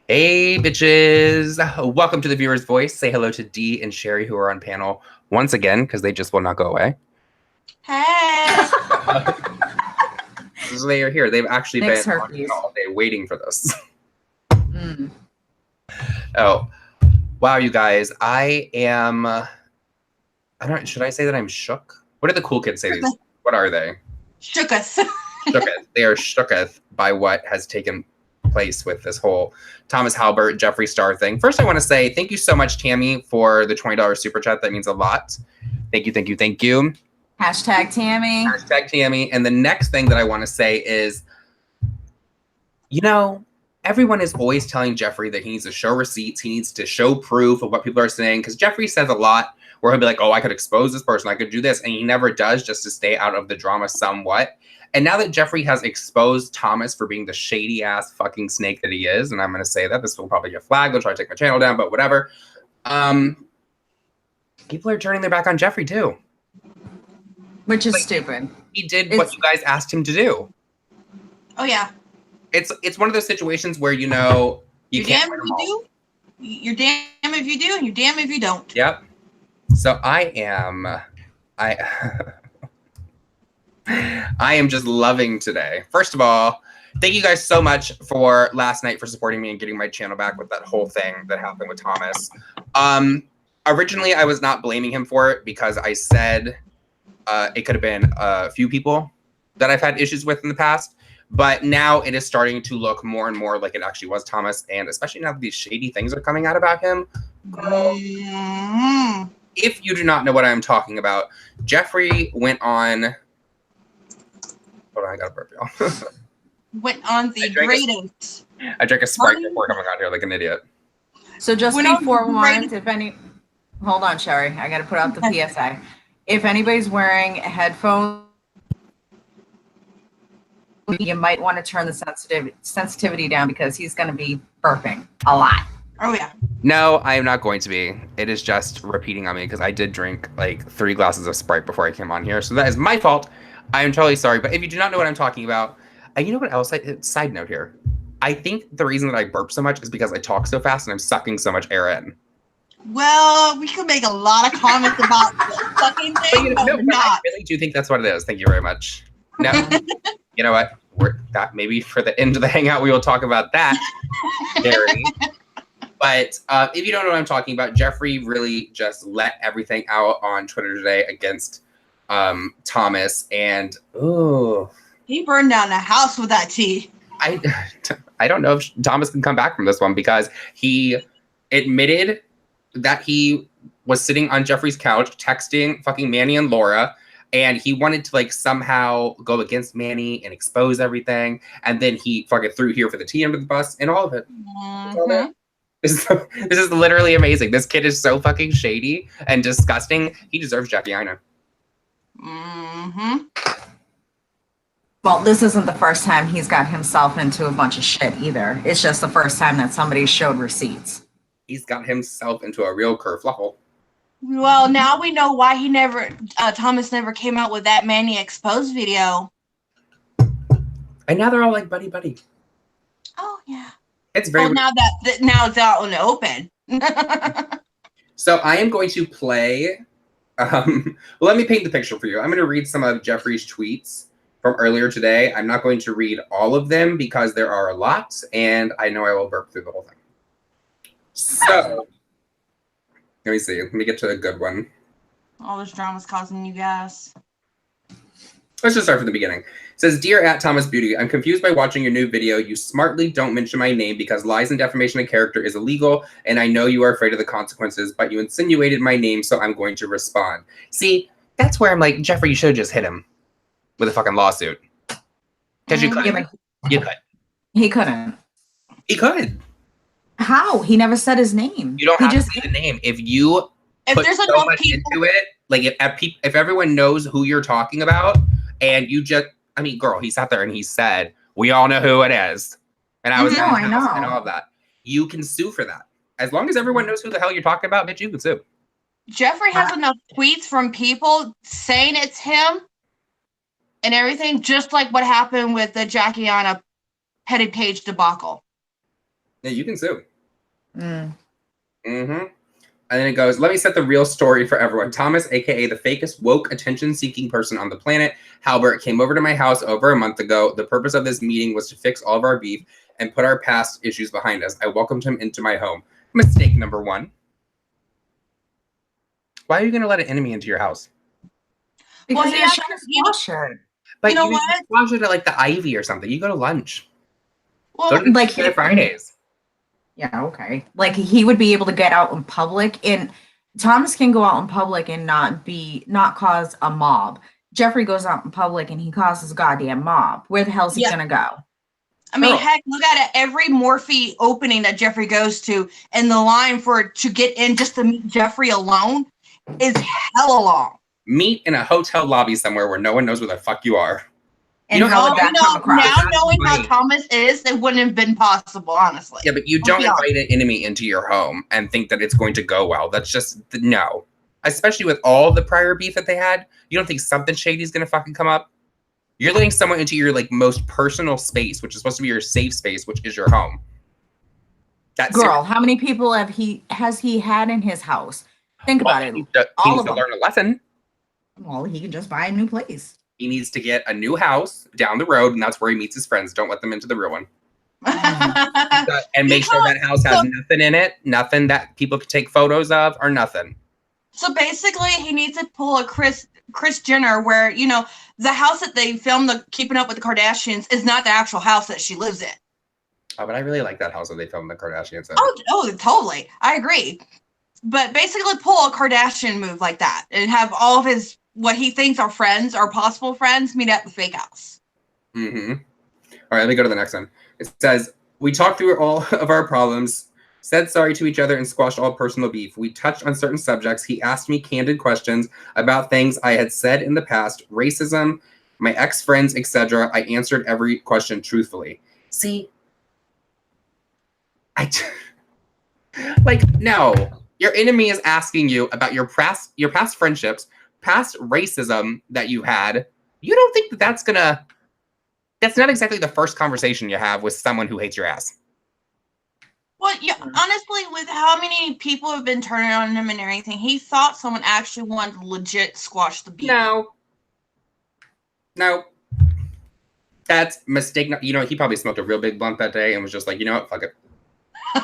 Hey, bitches. Welcome to the Viewer's Voice. Say hello to Dee and Sherry, who are on panel once again, because they just will not go away. Hey. So they are here. They've actually been on all day waiting for this. Oh, wow, you guys. I am, should I say that I'm shook? What do the cool kids say these? What are they? Shooketh. Shooketh. They are shooketh by what has taken place with this whole Thomas Halbert, Jeffree Star thing. First, I want to say thank you so much, Tammy, for the $20 super chat. That means a lot. Thank you, thank you, thank you. Hashtag Tammy. Hashtag Tammy. And the next thing that I want to say is, you know, everyone is always telling Jeffree that he needs to show receipts. He needs to show proof of what people are saying. Because Jeffree says a lot where he'll be like, oh, I could expose this person. I could do this. And he never does, just to stay out of the drama somewhat. And now that Jeffree has exposed Thomas for being the shady ass fucking snake that he is, and I'm going to say that this will probably get flagged. They'll try to take my channel down, but whatever. People are turning their back on Jeffree too. Which is stupid. He did what you guys asked him to do. Oh, yeah. It's one of those situations where, you know, you can't damn if you do. You're damn if you do, and you're damn if you don't. Yep. So I am just loving today. First of all, thank you guys so much for last night for supporting me and getting my channel back with that whole thing that happened with Thomas. Originally, I was not blaming him for it because I said it could have been a few people that I've had issues with in the past. But now it is starting to look more and more like it actually was Thomas. And especially now that these shady things are coming out about him. If you do not know what I'm talking about, Jeffree went on... Hold on, I got a burp, y'all. Went on the greatest. I drank a Sprite before coming out here like an idiot. So just be forewarned, if any... Hold on, Sherry. I got to put out the PSA. If anybody's wearing headphones, you might want to turn the sensitivity down because he's going to be burping a lot. Oh, yeah. No, I am not going to be. It is just repeating on me because I did drink like 3 glasses of Sprite before I came on here. So that is my fault. I am totally sorry. But if you do not know what I'm talking about, you know what else? Side note here. I think the reason that I burp so much is because I talk so fast and I'm sucking so much air in. Well, we could make a lot of comments about the fucking thing, but we're not. I really do think that's what it is. Thank you very much. No, you know what? Maybe for the end of the hangout, we will talk about that, Gary. But if you don't know what I'm talking about, Jeffree really just let everything out on Twitter today against Thomas, and he burned down the house with that tea. I don't know if Thomas can come back from this one because he admitted that he was sitting on Jeffree's couch texting fucking Manny and Laura, and he wanted to like somehow go against Manny and expose everything, and then he fucking threw here for the tea under the bus and all of it. Mm-hmm. This is literally amazing. This kid is so fucking shady and disgusting. He deserves Jackie, I know. Mm-hmm. Well, this isn't the first time he's got himself into a bunch of shit either. It's just the first time that somebody showed receipts. He's got himself into a real kerfluffle. Well, now we know why Thomas never came out with that Manny exposed video. And now they're all like buddy buddy. Oh yeah. It's very now it's out in the open. So I am going to play. Well, let me paint the picture for you. I'm going to read some of Jeffree's tweets from earlier today. I'm not going to read all of them because there are a lot, and I know I will burp through the whole thing. So, let me see. Let me get to a good one. All this drama's causing you gas. Let's just start from the beginning. It says, Dear @ThomasBeauty, I'm confused by watching your new video. You smartly don't mention my name because lies and defamation of character is illegal, and I know you are afraid of the consequences, but you insinuated my name, so I'm going to respond. See, that's where I'm like, Jeffree, you should have just hit him with a fucking lawsuit. Because you couldn't. You could. He couldn't. He could. How? He never said his name. You don't have to say the name. If there's so much into it, like if everyone knows who you're talking about, and you just, I mean, girl, he sat there and he said, we all know who it is. And I was in the house and all of that. You can sue for that. As long as everyone knows who the hell you're talking about, bitch, you can sue. Jeffree has enough tweets from people saying it's him and everything, just like what happened with the Jackiana Petty Page debacle. Yeah, you can sue. Mm. Mm-hmm. And then it goes, let me set the real story for everyone. Thomas, aka the fakest woke attention-seeking person on the planet, Halbert, came over to my house over a month ago. The purpose of this meeting was to fix all of our beef and put our past issues behind us. I welcomed him into my home. Mistake number one. Why are you going to let an enemy into your house? Because he he was has trying to you know- squash it. But You know you what? squash it at like the Ivy or something. You go to lunch. Well, Go to like Thursday Fridays. Yeah, okay. Like he would be able to get out in public, and Thomas can go out in public and not cause a mob. Jeffree goes out in public and he causes a goddamn mob. Where the hell's he Yeah. gonna go? I mean, Girl. heck, look at it. Every Morphe opening that Jeffree goes to, and the line to get in just to meet Jeffree alone is hella long. Meet in a hotel lobby somewhere where no one knows where the fuck you are. And You don't how would that come across? Now That's knowing how funny. Thomas is, it wouldn't have been possible, honestly. Yeah, but you Let's don't be honest. invite an enemy into your home and think that it's going to go well. That's just no. Especially with all the prior beef that they had, you don't think something shady is going to fucking come up? You're letting someone into your like most personal space, which is supposed to be your safe space, which is your home. That's Girl, how many people has he had in his house? Think about it. He All needs of to them. learn a lesson. Well, he can just buy a new place. He needs to get a new house down the road, and that's where he meets his friends. Don't let them into the real one. And make sure that house has nothing in it, nothing that people could take photos of, or nothing. So basically, he needs to pull a Kris Jenner, where the house that they filmed the Keeping Up with the Kardashians is not the actual house that she lives in. Oh, but I really like that house that they filmed the Kardashians in. Oh, totally. I agree. But basically, pull a Kardashian move like that and have all of his what he thinks are friends or possible friends meet at the fake house. Mm-hmm. All right, let me go to the next one. It says, we talked through all of our problems, said sorry to each other, and squashed all personal beef. We touched on certain subjects. He asked me candid questions about things I had said in the past, racism, my ex-friends, etc. I answered every question truthfully. See, no. Your enemy is asking you about your past friendships, past racism that you had. You don't think that's not exactly the first conversation you have with someone who hates your ass. Well, yeah, honestly, with how many people have been turning on him and everything, he thought someone actually wanted to legit squash the beef. No. That's mistake. He probably smoked a real big blunt that day and was just like, you know what, fuck it. He's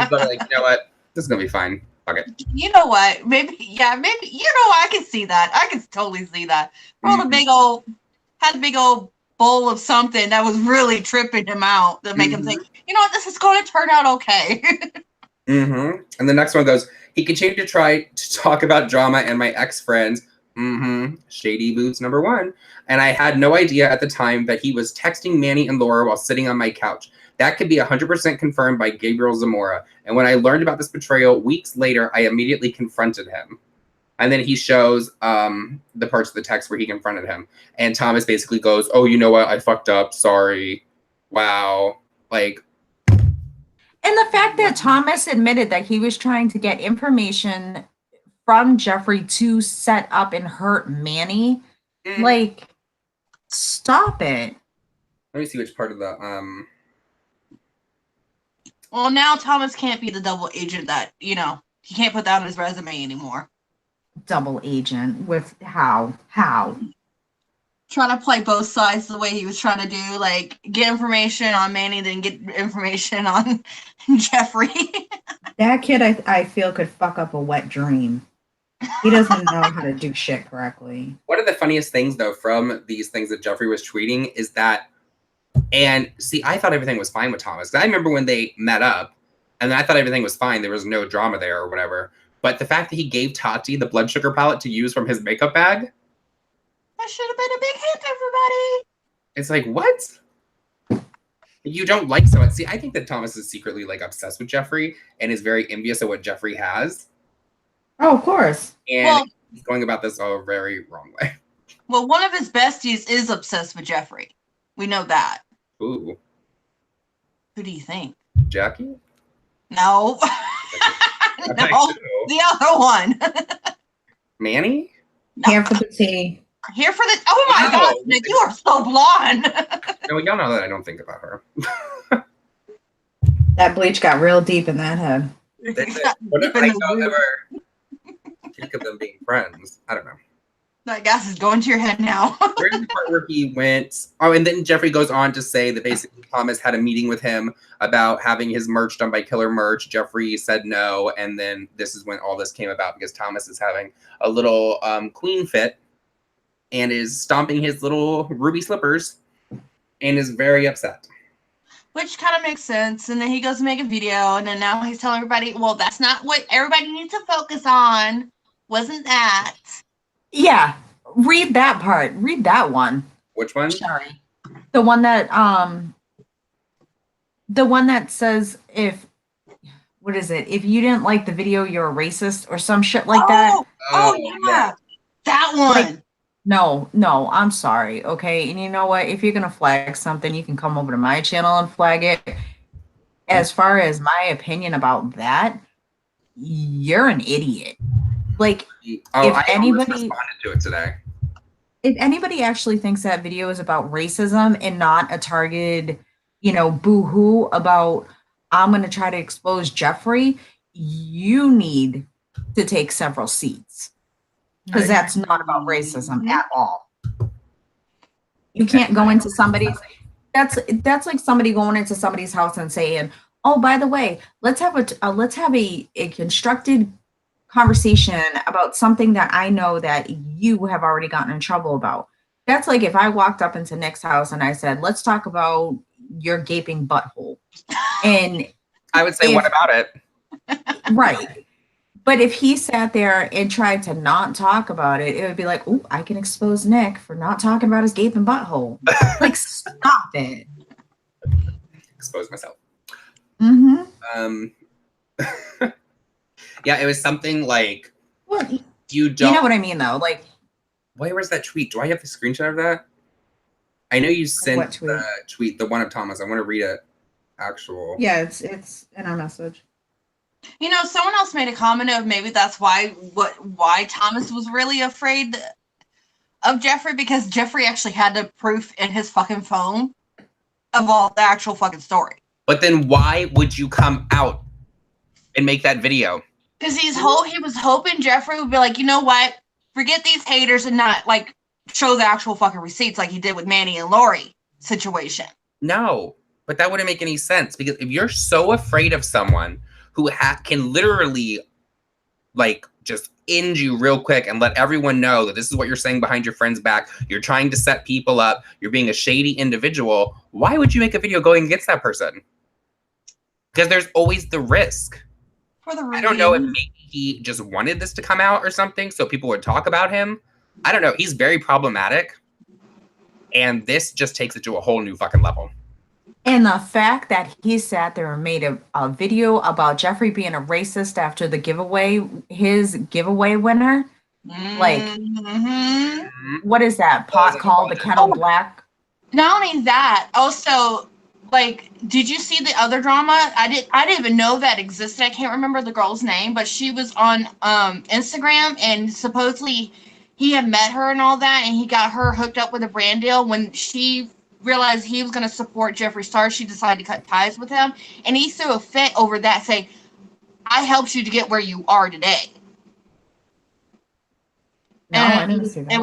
probably like, you know what, this is gonna be fine. Fuck it. You know what? Maybe. I can see that. I can totally see that. Had a big old bowl of something that was really tripping him out to make him think, you know what, this is going to turn out okay. And the next one goes, he continued to try to talk about drama and my ex-friends. Shady boots number one. And I had no idea at the time that he was texting Manny and Laura while sitting on my couch. That could be 100% confirmed by Gabriel Zamora. And when I learned about this betrayal weeks later, I immediately confronted him. And then he shows the parts of the text where he confronted him. And Thomas basically goes, oh, you know what? I fucked up. Sorry. Wow. Like. And the fact that Thomas admitted that he was trying to get information from Jeffree to set up and hurt Manny. Like, stop it. Let me see which part of the Well, now Thomas can't be the double agent that, he can't put that on his resume anymore. Double agent with how? Trying to play both sides the way he was trying to do, like get information on Manny, then get information on Jeffree. That kid, I feel, could fuck up a wet dream. He doesn't know how to do shit correctly. One of the funniest things, though, from these things that Jeffree was tweeting is that, and see, I thought everything was fine with Thomas. I remember when they met up, and I thought everything was fine. There was no drama there or whatever. But the fact that he gave Tati the blood sugar palette to use from his makeup bag. That should have been a big hit, everybody. It's like, what? You don't like so. See, I think that Thomas is secretly like obsessed with Jeffree and is very envious of what Jeffree has. Oh, of course. And he's going about this a very wrong way. Well, one of his besties is obsessed with Jeffree. We know that. Ooh. Who do you think? Jackie? No. No, the other one. Manny? No. Here for the tea. Here for the. Oh my gosh, Nick, you are so blonde. No, y'all know that I don't think about her. That bleach got real deep in that head. What if I don't ever think of them being friends? I don't know. That gas is going to your head now. We're in the part where he went. Oh, and then Jeffree goes on to say that basically Thomas had a meeting with him about having his merch done by Killer Merch. Jeffree said no, and then this is when all this came about because Thomas is having a little queen fit and is stomping his little ruby slippers and is very upset. Which kind of makes sense. And then he goes to make a video, and then now he's telling everybody, well, that's not what everybody needs to focus on. Wasn't that? Yeah. Read that part. Read that one. Which one? Sorry. The one that says what is it? If you didn't like the video, you're a racist or some shit like that. Oh yeah. That one. Like, no, I'm sorry. Okay. And you know what? If you're gonna flag something, you can come over to my channel and flag it. As far as my opinion about that, you're an idiot. Like, I almost responded to it today. If anybody actually thinks that video is about racism and not a targeted, boo-hoo about I'm going to try to expose Jeffree, you need to take several seats because that's not about racism at all. You can't go into somebody's. That's like somebody going into somebody's house and saying, "Oh, by the way, let's have a constructed conversation about something that I know that you have already gotten in trouble about." That's like if I walked up into Nick's house and I said, let's talk about your gaping butthole. And I would say, what about it? Right. But if he sat there and tried to not talk about it, it would be like, oh, I can expose Nick for not talking about his gaping butthole. Like, stop it. Expose myself. Mm-hmm. Yeah, it was something like, well, you don't. You know what I mean, though? Like, where was that tweet? Do I have the screenshot of that? I know you sent the tweet, the one of Thomas. I want to read it. Actual. Yeah, it's in our message. Someone else made a comment of maybe that's why Thomas was really afraid of Jeffree, because Jeffree actually had the proof in his fucking phone of all the actual fucking story. But then why would you come out and make that video? Because he was hoping Jeffree would be like, you know what? Forget these haters and not like show the actual fucking receipts like he did with Manny and Lori situation. No, but that wouldn't make any sense, because if you're so afraid of someone who can literally like just end you real quick and let everyone know that this is what you're saying behind your friend's back, you're trying to set people up, you're being a shady individual, why would you make a video going against that person? Because there's always the risk. I don't know if maybe he just wanted this to come out or something so people would talk about him. I don't know. He's very problematic. And this just takes it to a whole new fucking level. And the fact that he sat there and made a video about Jeffree being a racist after the giveaway, his giveaway winner, like, what is that? Pot called the kettle black? Not only that, also, like, did you see the other drama? I didn't even know that existed. I can't remember the girl's name, but she was on Instagram, and supposedly he had met her and all that, and he got her hooked up with a brand deal. When she realized he was going to support Jeffree Star, she decided to cut ties with him, and he threw a fit over that, saying, I helped you to get where you are today. No, I didn't see that. It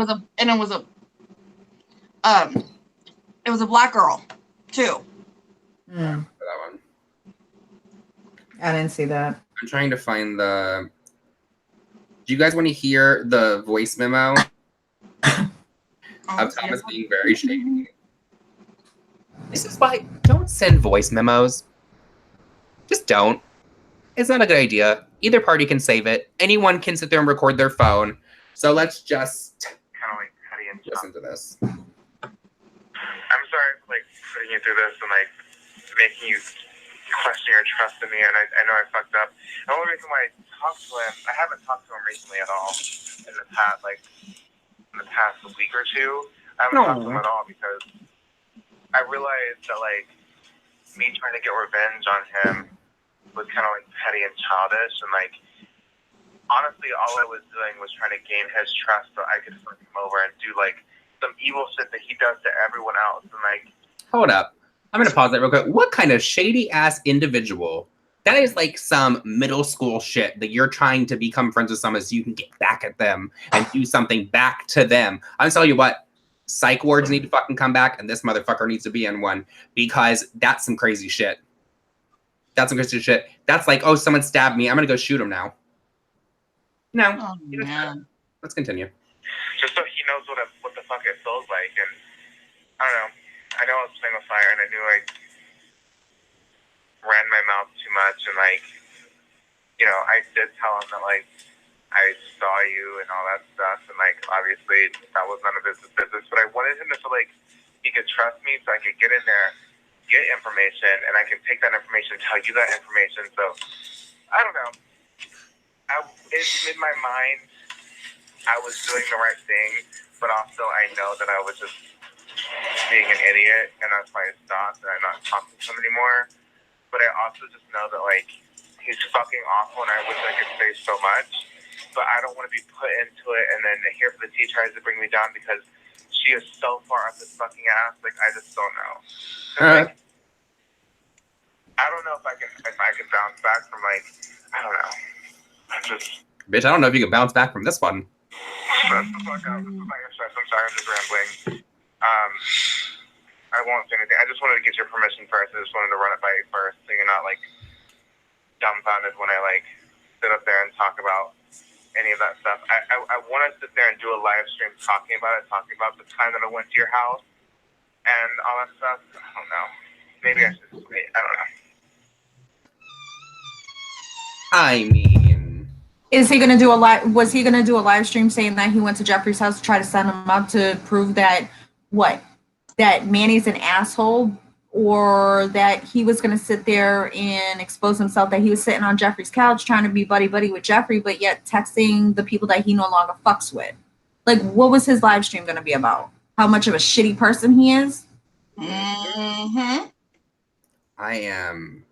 was a black girl too. For that one. I didn't see that. I'm trying to find the. Do you guys want to hear the voice memo of Thomas being very shady? This is why don't send voice memos. Just don't. It's not a good idea. Either party can save it. Anyone can sit there and record their phone. So let's just kind of like petty and listen to this. I'm sorry for like putting you through this and like making you question your trust in me, and I know I fucked up. The only reason why I talked to him, I haven't talked to him recently at all in the past week or two. I haven't talked to him at all because I realized that like me trying to get revenge on him was kind of like petty and childish, and like honestly all I was doing was trying to gain his trust so I could fuck him over and do like some evil shit that he does to everyone else. And like, hold up. I'm going to pause that real quick. What kind of shady ass individual? That is like some middle school shit that you're trying to become friends with someone so you can get back at them and do something back to them. I'm telling you what, psych wards need to fucking come back, and this motherfucker needs to be in one, because that's some crazy shit. That's some crazy shit. That's like, oh, someone stabbed me. I'm going to go shoot him now. No. Oh, man. Let's continue. Just so he knows what the fuck it feels like. And I don't know. I know I was playing with fire, and I knew I ran my mouth too much, and like, you know, I did tell him that like I saw you and all that stuff, and like obviously that was none of his business. But I wanted him to feel like he could trust me, so I could get in there, get information, and I can take that information, tell you that information. So I don't know. In my mind, I was doing the right thing, but also I know that I was just being an idiot, and that's why I stopped, and I'm not talking to him anymore. But I also just know that, like, he's fucking awful, and I wish I could say so much, but I don't want to be put into it, and then here for the T tries to bring me down because she is so far up his fucking ass. Like, I just don't know. Like, I don't know if I can bounce back from, like, I don't know. Bitch, I don't know if you can bounce back from this one. Shut the fuck up. This is not your stress. I'm sorry, I'm just rambling. I won't say anything. I just wanted to get your permission first. I just wanted to run it by you first, so you're not like dumbfounded when I like sit up there and talk about any of that stuff. I want to sit there and do a live stream talking about the time that I went to your house and all that stuff. I don't know. Maybe I should just wait. I don't know. I mean, Is he gonna do a live? Was he gonna do a live stream saying that he went to Jeffree's house to try to set him up to prove that that Manny's an asshole, or that he was gonna sit there and expose himself that he was sitting on Jeffree's couch trying to be buddy with Jeffree, but yet texting the people that he no longer fucks with? Like, what was his live stream gonna be about? How much of a shitty person he is? Mm-hmm. I am.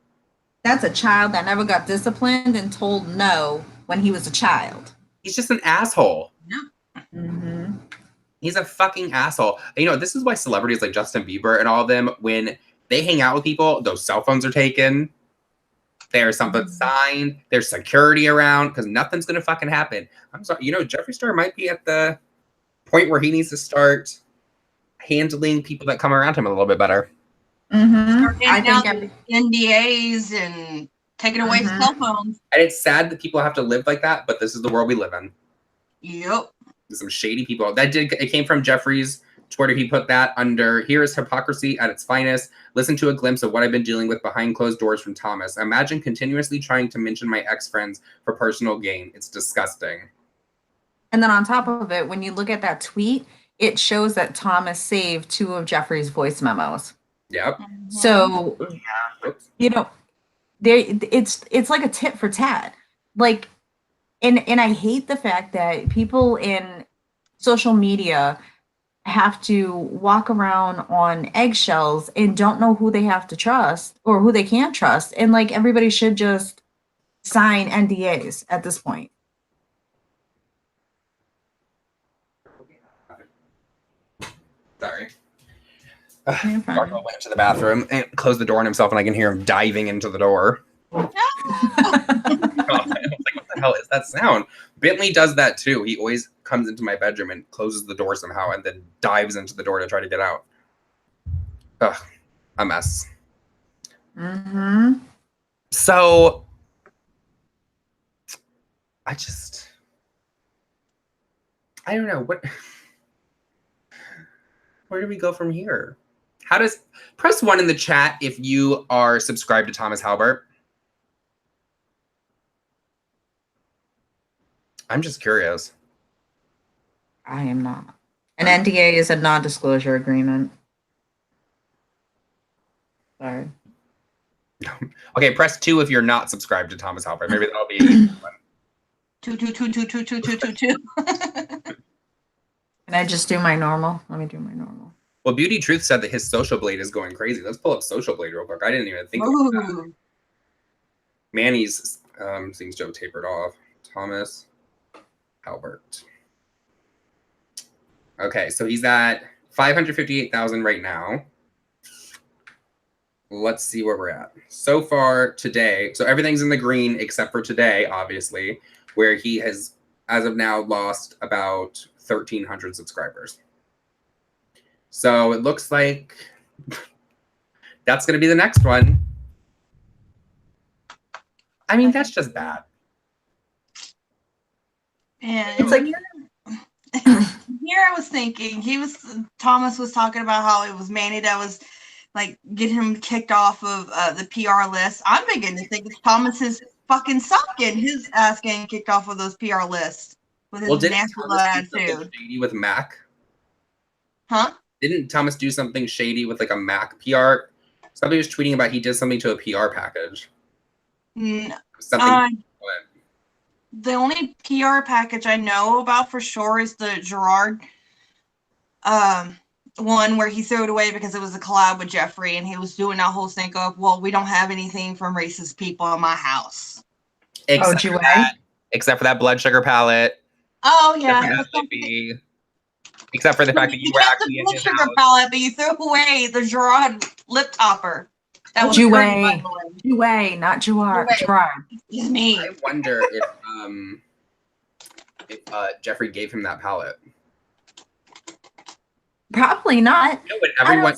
That's a child that never got disciplined and told no when he was a child. He's just an asshole. Yeah. Mm-hmm. He's a fucking asshole. You know, this is why celebrities like Justin Bieber and all of them, when they hang out with people, those cell phones are taken. There's something signed. There's security around, because nothing's going to fucking happen. I'm sorry. You know, Jeffree Star might be at the point where he needs to start handling people that come around him a little bit better. Mm-hmm. I think NDAs and taking away cell phones. And it's sad that people have to live like that, but this is the world we live in. Yep. There's some shady people. It came from Jeffree's Twitter. He put that under, here is hypocrisy at its finest. Listen to a glimpse of what I've been dealing with behind closed doors from Thomas. Imagine continuously trying to mention my ex-friends for personal gain. It's disgusting. And then on top of it, when you look at that tweet, it shows that Thomas saved 2 of Jeffree's voice memos. Yep. So, you know, it's like a tit for tat. Like, and I hate the fact that people in social media have to walk around on eggshells and don't know who they have to trust or who they can't trust. And like, everybody should just sign NDAs at this point. Sorry. Marco went to the bathroom and closed the door on himself, and I can hear him diving into the door. I was like, what the hell is that sound? Bentley does that too. He always comes into my bedroom and closes the door somehow and then dives into the door to try to get out. Ugh, a mess. Mm-hmm. So I don't know where do we go from here? Press 1 in the chat if you are subscribed to Thomas Halbert. I'm just curious. I am not. An NDA is a non-disclosure agreement. Sorry. Okay, press 2 if you're not subscribed to Thomas Halbert. Maybe that'll be an easy one. 2. Can I just do my normal? Let me do my normal. Well, Beauty Truth said that his Social Blade is going crazy. Let's pull up Social Blade real quick. I didn't even think about that. Manny's seems to have tapered off. Thomas Halbert. Okay, so he's at 558,000 right now. let's see where we're at. So far today, so everything's in the green except for today, obviously, where he has, as of now, lost about 1,300 subscribers. So it looks like that's going to be the next one. I mean, that's just bad. And It's like here I was thinking, Thomas was talking about how it was Manny that was like getting him kicked off of the PR list. I'm beginning to think it's Thomas's fucking sucking his ass getting kicked off of those PR lists with his Didn't nasty Thomas do something attitude. shady with Mac? Huh? Didn't Thomas do something shady with like a Mac PR? Somebody was tweeting about he did something to a PR package. Something. The only PR package I know about for sure is the Gerard one where he threw it away because it was a collab with Jeffree, and he was doing that whole thing of, well, we don't have anything from racist people in my house. Except for that blood sugar palette. Oh yeah. Except for the fact that you were actually in blood his sugar house. palette, but you threw away the Gerard lip topper. That was Jouet, not Gerard. It's me. I wonder if Jeffree gave him that palette. Probably not. You know,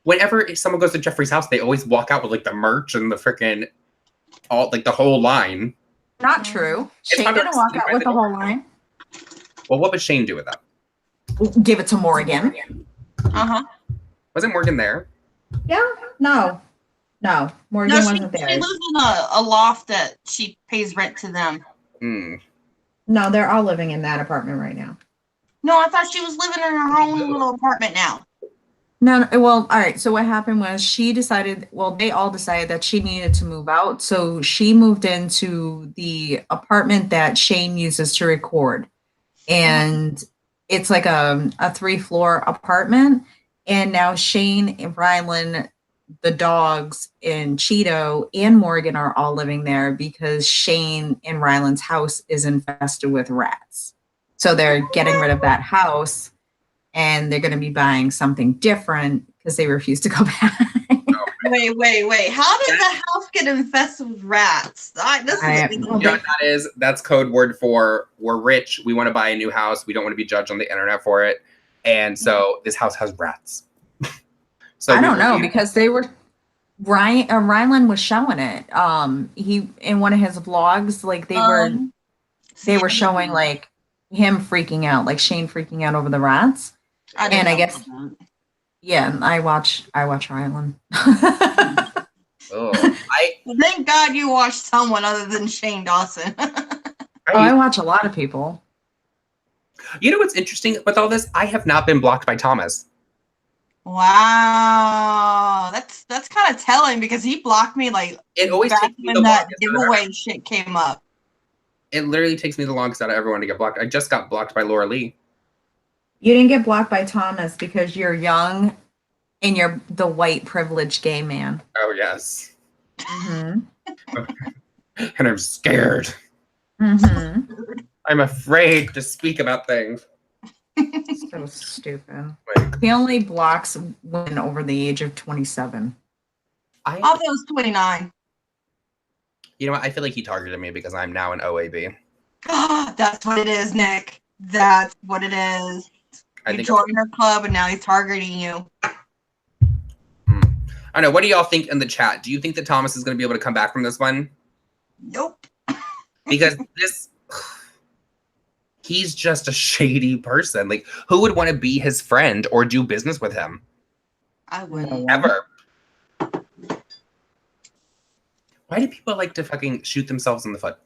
whenever someone goes to Jeffree's house, they always walk out with like the merch and the freaking the whole line. Not true. Shane didn't walk out with the whole line. Well, what would Shane do with that? Give it to Morgan. Wasn't Morgan there? Yeah. No. Morgan wasn't there. She lives in a loft that she pays rent to them. No, they're all living in that apartment right now. No, I thought she was living in her own little apartment now. No, well, all right. So what happened was they all decided that she needed to move out. So she moved into the apartment that Shane uses to record. And it's like a 3-floor apartment. And now Shane and Rylan, the dogs, and Cheeto and Morgan are all living there because Shane and Rylan's house is infested with rats. So they're getting rid of that house and they're going to be buying something different because they refuse to go back. Wait. How did the house get infested with rats? That's code word for we're rich. We want to buy a new house. We don't want to be judged on the internet for it. And so this house has rats. So I don't know because Rylan was showing it. He in one of his vlogs, like they were showing like him freaking out, like Shane freaking out over the rats. I guess I watch Rylan. Thank God you watched someone other than Shane Dawson. I watch a lot of people. You know what's interesting with all this? I have not been blocked by Thomas. Wow, that's kind of telling because he blocked me like it always takes me when that giveaway shit came up. It literally takes me the longest out of everyone to get blocked. I just got blocked by Laura Lee. You didn't get blocked by Thomas because you're young and you're the white privileged gay man. Oh yes. Mm-hmm. And I'm scared. Mm-hmm. I'm afraid to speak about things. So stupid. He only blocks women over the age of 27. I thought it was 29. You know what? I feel like he targeted me because I'm now an OAB. That's what it is, Nick. That's what it is. You joined our club and now he's targeting you. I know. What do y'all think in the chat? Do you think that Thomas is going to be able to come back from this one? Nope. Because he's just a shady person. Like, who would want to be his friend or do business with him? I wouldn't. Ever. Why do people like to fucking shoot themselves in the foot?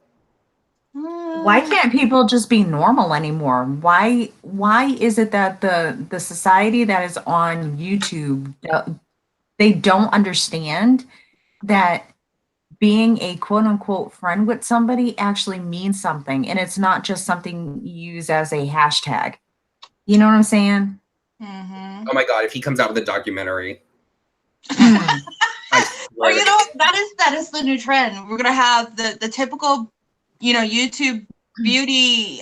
Why can't people just be normal anymore? Why is it that the society that is on YouTube, they don't understand that being a quote unquote friend with somebody actually means something, and it's not just something you use as a hashtag. You know what I'm saying? Mm-hmm. Oh my God, if he comes out with a documentary. Well, you know, that is the new trend. We're gonna have the typical, YouTube beauty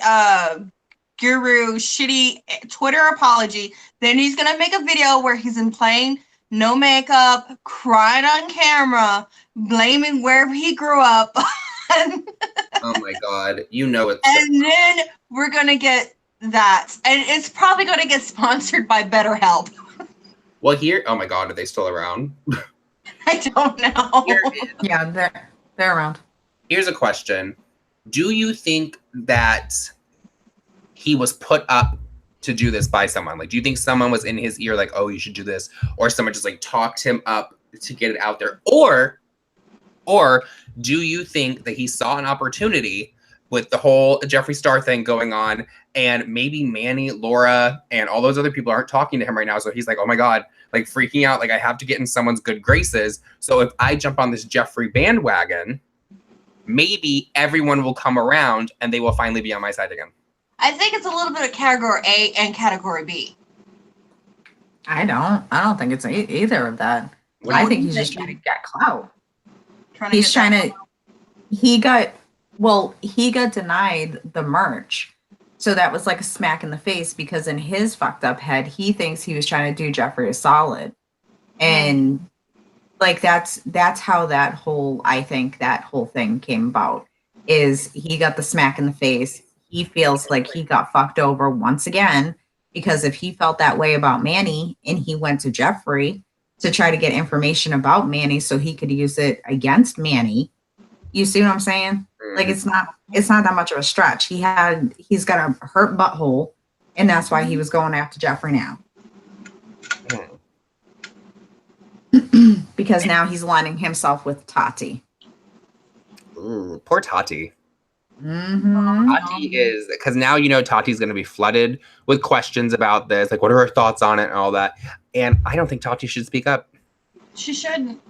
guru shitty Twitter apology. Then he's gonna make a video where he's in plain no makeup, crying on camera, blaming where he grew up. and, Oh my god, you know it's. and then we're gonna get that, and it's probably gonna get sponsored by BetterHelp. Well, here. Oh my god, are they still around? I don't know. Yeah, they're around. Here's a question: do you think that he was put up to do this by someone? Like, do you think someone was in his ear, like, "Oh, you should do this," or someone just like talked him up to get it out there, or do you think that he saw an opportunity with the whole Jeffree Star thing going on, and maybe Manny, Laura, and all those other people aren't talking to him right now, so he's like, "Oh my god," like freaking out, like I have to get in someone's good graces. So if I jump on this Jeffree bandwagon, maybe everyone will come around and they will finally be on my side again. I think it's a little bit of category A and category B. I don't think it's either of that. I think he's just trying to get clout. He got denied the merch. So that was like a smack in the face, because in his fucked up head, he thinks he was trying to do Jeffree a solid. And like that's how that whole thing came about, is he got the smack in the face. He feels like he got fucked over once again, because if he felt that way about Manny and he went to Jeffree to try to get information about Manny so he could use it against Manny. You see what I'm saying? Like it's not that much of a stretch. He's got a hurt butthole, and that's why he was going after Jeffree now. Because now he's lining himself with Tati. Ooh, poor Tati. Mm-hmm. Tati is, because now Tati's going to be flooded with questions about this, like what are her thoughts on it and all that. And I don't think Tati should speak up. She shouldn't.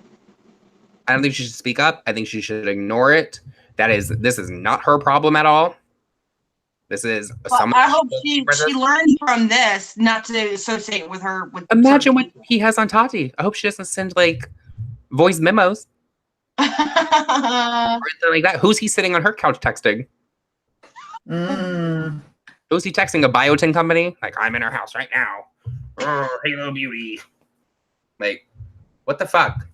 I don't think she should speak up. I think she should ignore it. This is not her problem at all. This is someone. I hope she learned from this not to associate with her. Imagine what he has on Tati. I hope she doesn't send like voice memos or anything like that. Who's he sitting on her couch texting? Who's he texting? A biotin company? Like, I'm in her house right now. Oh, Halo Beauty. Like, what the fuck?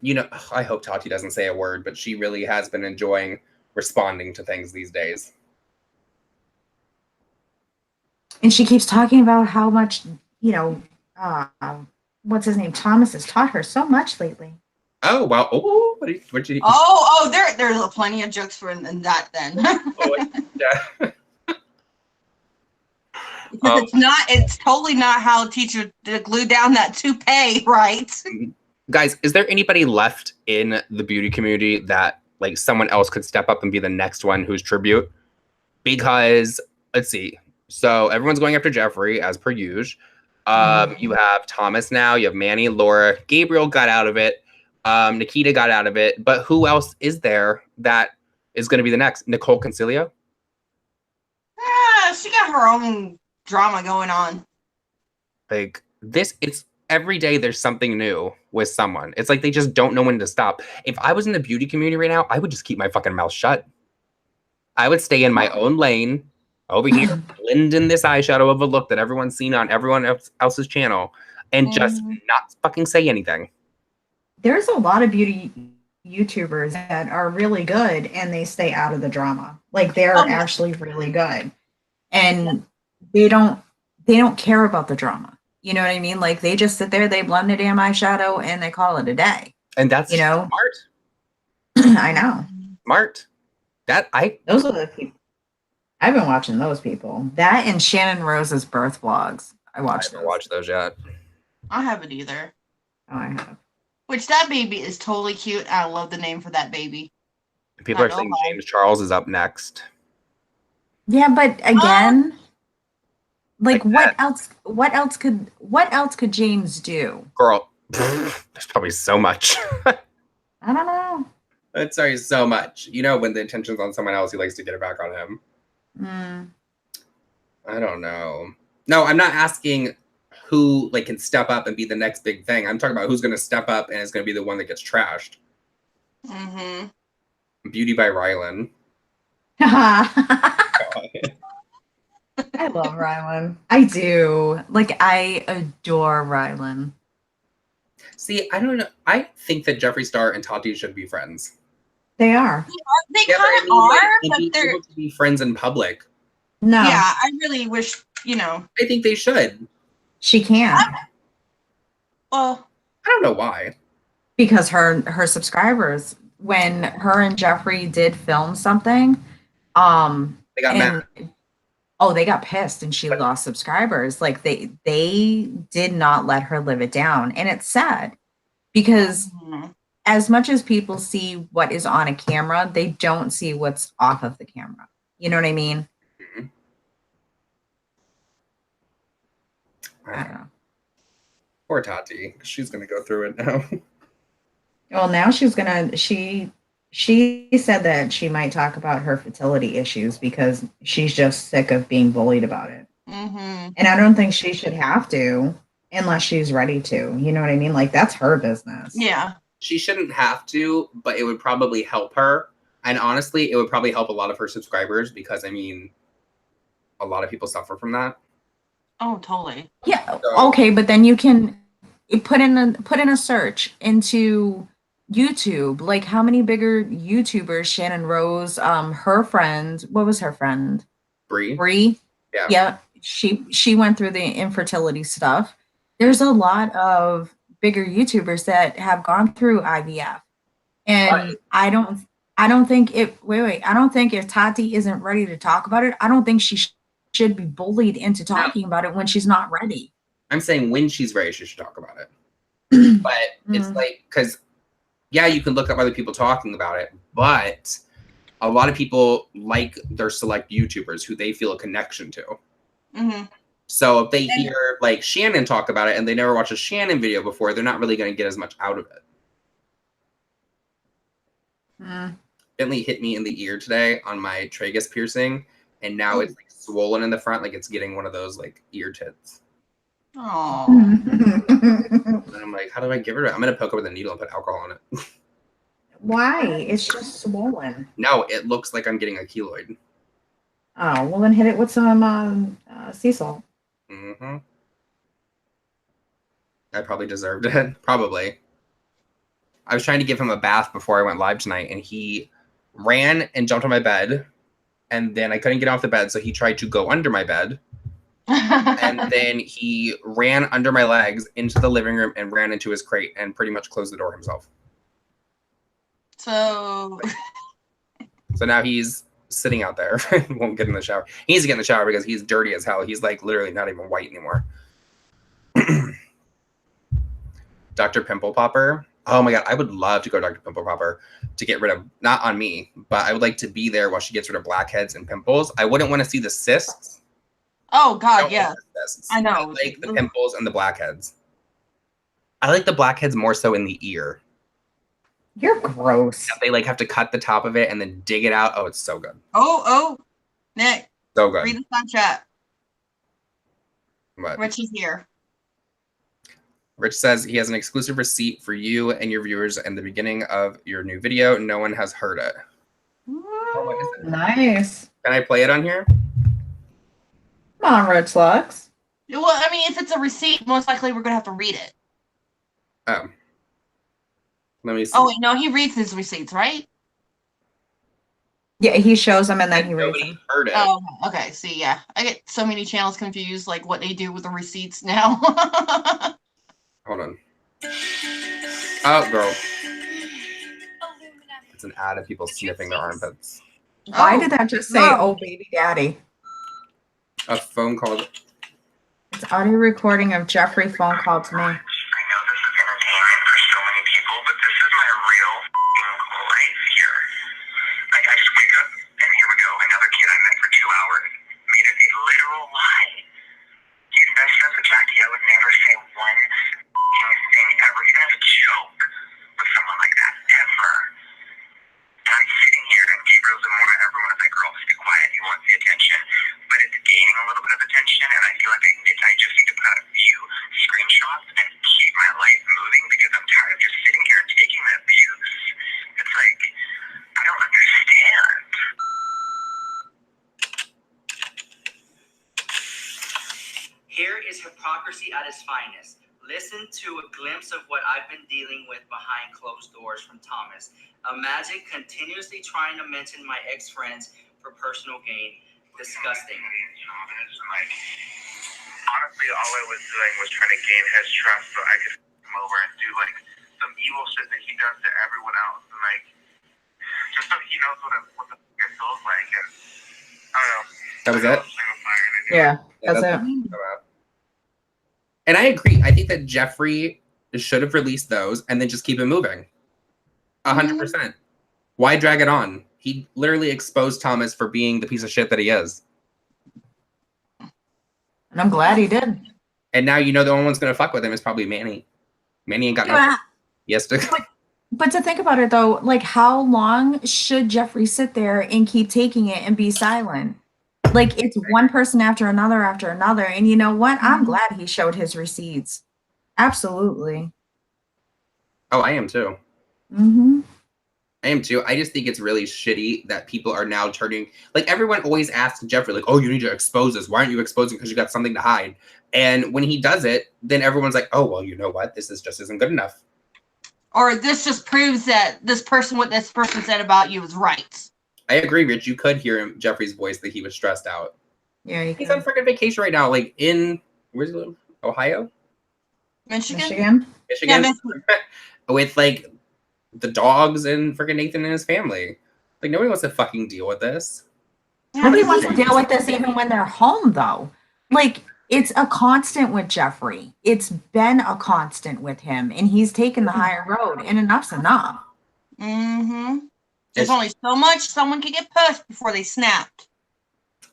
I hope Tati doesn't say a word, but she really has been enjoying responding to things these days. And she keeps talking about how much, what's his name? Thomas has taught her so much lately. Oh, wow. Oh, what did you... There's plenty of jokes for in that then. Yeah. Because it's totally not how a teacher glue down that toupee, right? Guys, is there anybody left in the beauty community that like someone else could step up and be the next one who's tribute? Because let's see. So everyone's going after Jeffree as per usual. You have Thomas now. You have Manny, Laura. Gabriel got out of it. Nikita got out of it. But who else is there that is going to be the next? Nicole Concilio? Yeah, she got her own drama going on. Like this, it's every day there's something new with someone. It's like they just don't know when to stop. If I was in the beauty community right now, I would just keep my fucking mouth shut. I would stay in my own lane over here, blend in this eyeshadow of a look that everyone's seen on everyone else's channel, and just not fucking say anything. There's a lot of beauty YouTubers that are really good and they stay out of the drama. Like they're actually really good. And they don't care about the drama. You know what I mean? Like they just sit there, they blend the damn eyeshadow and they call it a day. And that's smart. I know. Smart. Those are the people. I've been watching those people. That and Shannon Rose's birth vlogs. I haven't watched those yet. I haven't either. Oh, I have. Which that baby is totally cute. I love the name for that baby. People are saying James Charles is up next. Yeah, but again, what else could James do? Girl, there's probably so much. I don't know. That's sorry, so much. When the attention's on someone else, he likes to get it back on him. I don't know. No, I'm not asking who can step up and be the next big thing. I'm talking about who's going to step up and is going to be the one that gets trashed. Beauty by Rylan. I I love Rylan. I do. Like, I adore Rylan. See, I don't know. I think that Jeffree Star and Tati should be friends. They are. They Yeah, kind of like, are, they'd but be they're. able to be friends in public. No. Yeah, I really wish, I think they should. She can't. Well, I don't know why. Because her subscribers, when her and Jeffree did film something, They got mad. They got pissed and she lost subscribers. Like they did not let her live it down. And it's sad because as much as people see what is on a camera, they don't see what's off of the camera. You know what I mean? Mm-hmm. I don't know. Poor Tati. She's gonna go through it now. Well, now she said that she might talk about her fertility issues because she's just sick of being bullied about it. mm-hmm. And I don't think she should have to unless she's ready to. You know what I mean? Like, that's her business. Yeah. She shouldn't have to, but it would probably help her. And honestly, it would probably help a lot of her subscribers because, I mean, a lot of people suffer from that. Oh, totally. Yeah. Okay, but then you can put in a search into YouTube. Like, how many bigger YouTubers? Shannon Rose, her friend. What was her friend? Bree. Yeah. Yeah. She went through the infertility stuff. There's a lot of bigger YouTubers that have gone through IVF, and I don't think if Tati isn't ready to talk about it, I don't think she should be bullied into talking about it when she's not ready. I'm saying when she's ready, she should talk about it. But it's like, because, yeah, you can look up other people talking about it, but a lot of people like their select YouTubers who they feel a connection to. Mm-hmm. So if they hear, like, Shannon talk about it and they never watched a Shannon video before, they're not really going to get as much out of it. Bentley hit me in the ear today on my tragus piercing, and now it's like swollen in the front, like it's getting one of those like ear tits. Oh. And I'm like, how do I get rid of it? I'm gonna poke it with a needle and put alcohol on it. Why? It's just swollen. No, it looks like I'm getting a keloid. Oh, well then hit it with some sea salt. Mm-hmm. I probably deserved it. Probably. I was trying to give him a bath before I went live tonight, and he ran and jumped on my bed, and then I couldn't get off the bed, so he tried to go under my bed, and then he ran under my legs into the living room and ran into his crate and pretty much closed the door himself. So now he's sitting out there and won't get in the shower. He needs to get in the shower because he's dirty as hell. He's like literally not even white anymore. Dr. Pimple Popper. Oh my God, I would love to go to Dr. Pimple Popper to get rid of, not on me, but I would like to be there while she gets rid of blackheads and pimples. I wouldn't want to see the cysts. Oh God, yeah. I know. I like the pimples and the blackheads. I like the blackheads more so in the ear. You're gross. They like have to cut the top of it and then dig it out. Oh, it's so good. Oh, Nick. So good. Read the Snapchat. What? Rich is here. Rich says he has an exclusive receipt for you and your viewers in the beginning of your new video. No one has heard it. Oh, what is it? Nice. Can I play it on here? Come on, Rich Lux. Well, I mean, if it's a receipt, most likely we're gonna have to read it. Oh. Let me see. Oh wait, no, he reads his receipts, right? Yeah, he shows them and then he reads Nobody them. heard it. Oh, okay. See, yeah, I get so many channels confused, like what they do with the receipts now. Hold on. Oh, girl. It's an ad of people sniffing their armpits. Why did that just say, "Oh, baby daddy"? A phone call. It's audio recording of Jeffree phone call to me. I know this is entertainment for so many people, but this is my real life here. Like, I just wake up, and here we go. Another kid I met for 2 hours made it a literal lie. He's best friends with Jackie. I would never say one thing ever, even as a joke, with someone like that, ever. And I'm sitting here, and Gabriel's and Mora, everyone's like, girl, just be quiet. He wants the attention. But it's gaining a little bit of attention, and I feel like I just need to put out a few screenshots and hypocrisy at its finest. Listen to a glimpse of what I've been dealing with behind closed doors from Thomas. Imagine continuously trying to mention my ex-friends for personal gain. Disgusting. Honestly, all I was doing was trying to gain his trust so I could come over and do like some evil shit that he does to everyone else, and like just so he knows what the fuck it feels like. And I don't know. That was it? Yeah, that's it. And I agree. I think that Jeffree should have released those and then just keep it moving. 100%. Why drag it on? He literally exposed Thomas for being the piece of shit that he is. And I'm glad he did. And now you know the only one's going to fuck with him is probably Manny. Manny ain't got no... Yes, But to think about it, though, like, how long should Jeffree sit there and keep taking it and be silent? Like, it's one person after another. And you know what? I'm glad he showed his receipts. Absolutely. Oh, I am too. Mm-hmm. I am too. I just think it's really shitty that people are now turning... Like, everyone always asks Jeffree, like, oh, you need to expose this. Why aren't you exposing because you got something to hide? And when he does it, then everyone's like, oh, well, you know what? This just isn't good enough. Or this just proves that what this person said about you is right. I agree, Rich. You could hear Jeffree's voice that he was stressed out. Yeah, he's on freaking vacation right now, like in where's he live? Ohio? Michigan. Yeah, Michigan. With like the dogs and freaking Nathan and his family. Like nobody wants to fucking deal with this. Nobody wants to deal with this even when they're home, though. Like, it's a constant with Jeffree. It's been a constant with him, and he's taken the higher road, and enough's enough. Mm-hmm. There's only so much someone can get pushed before they snapped.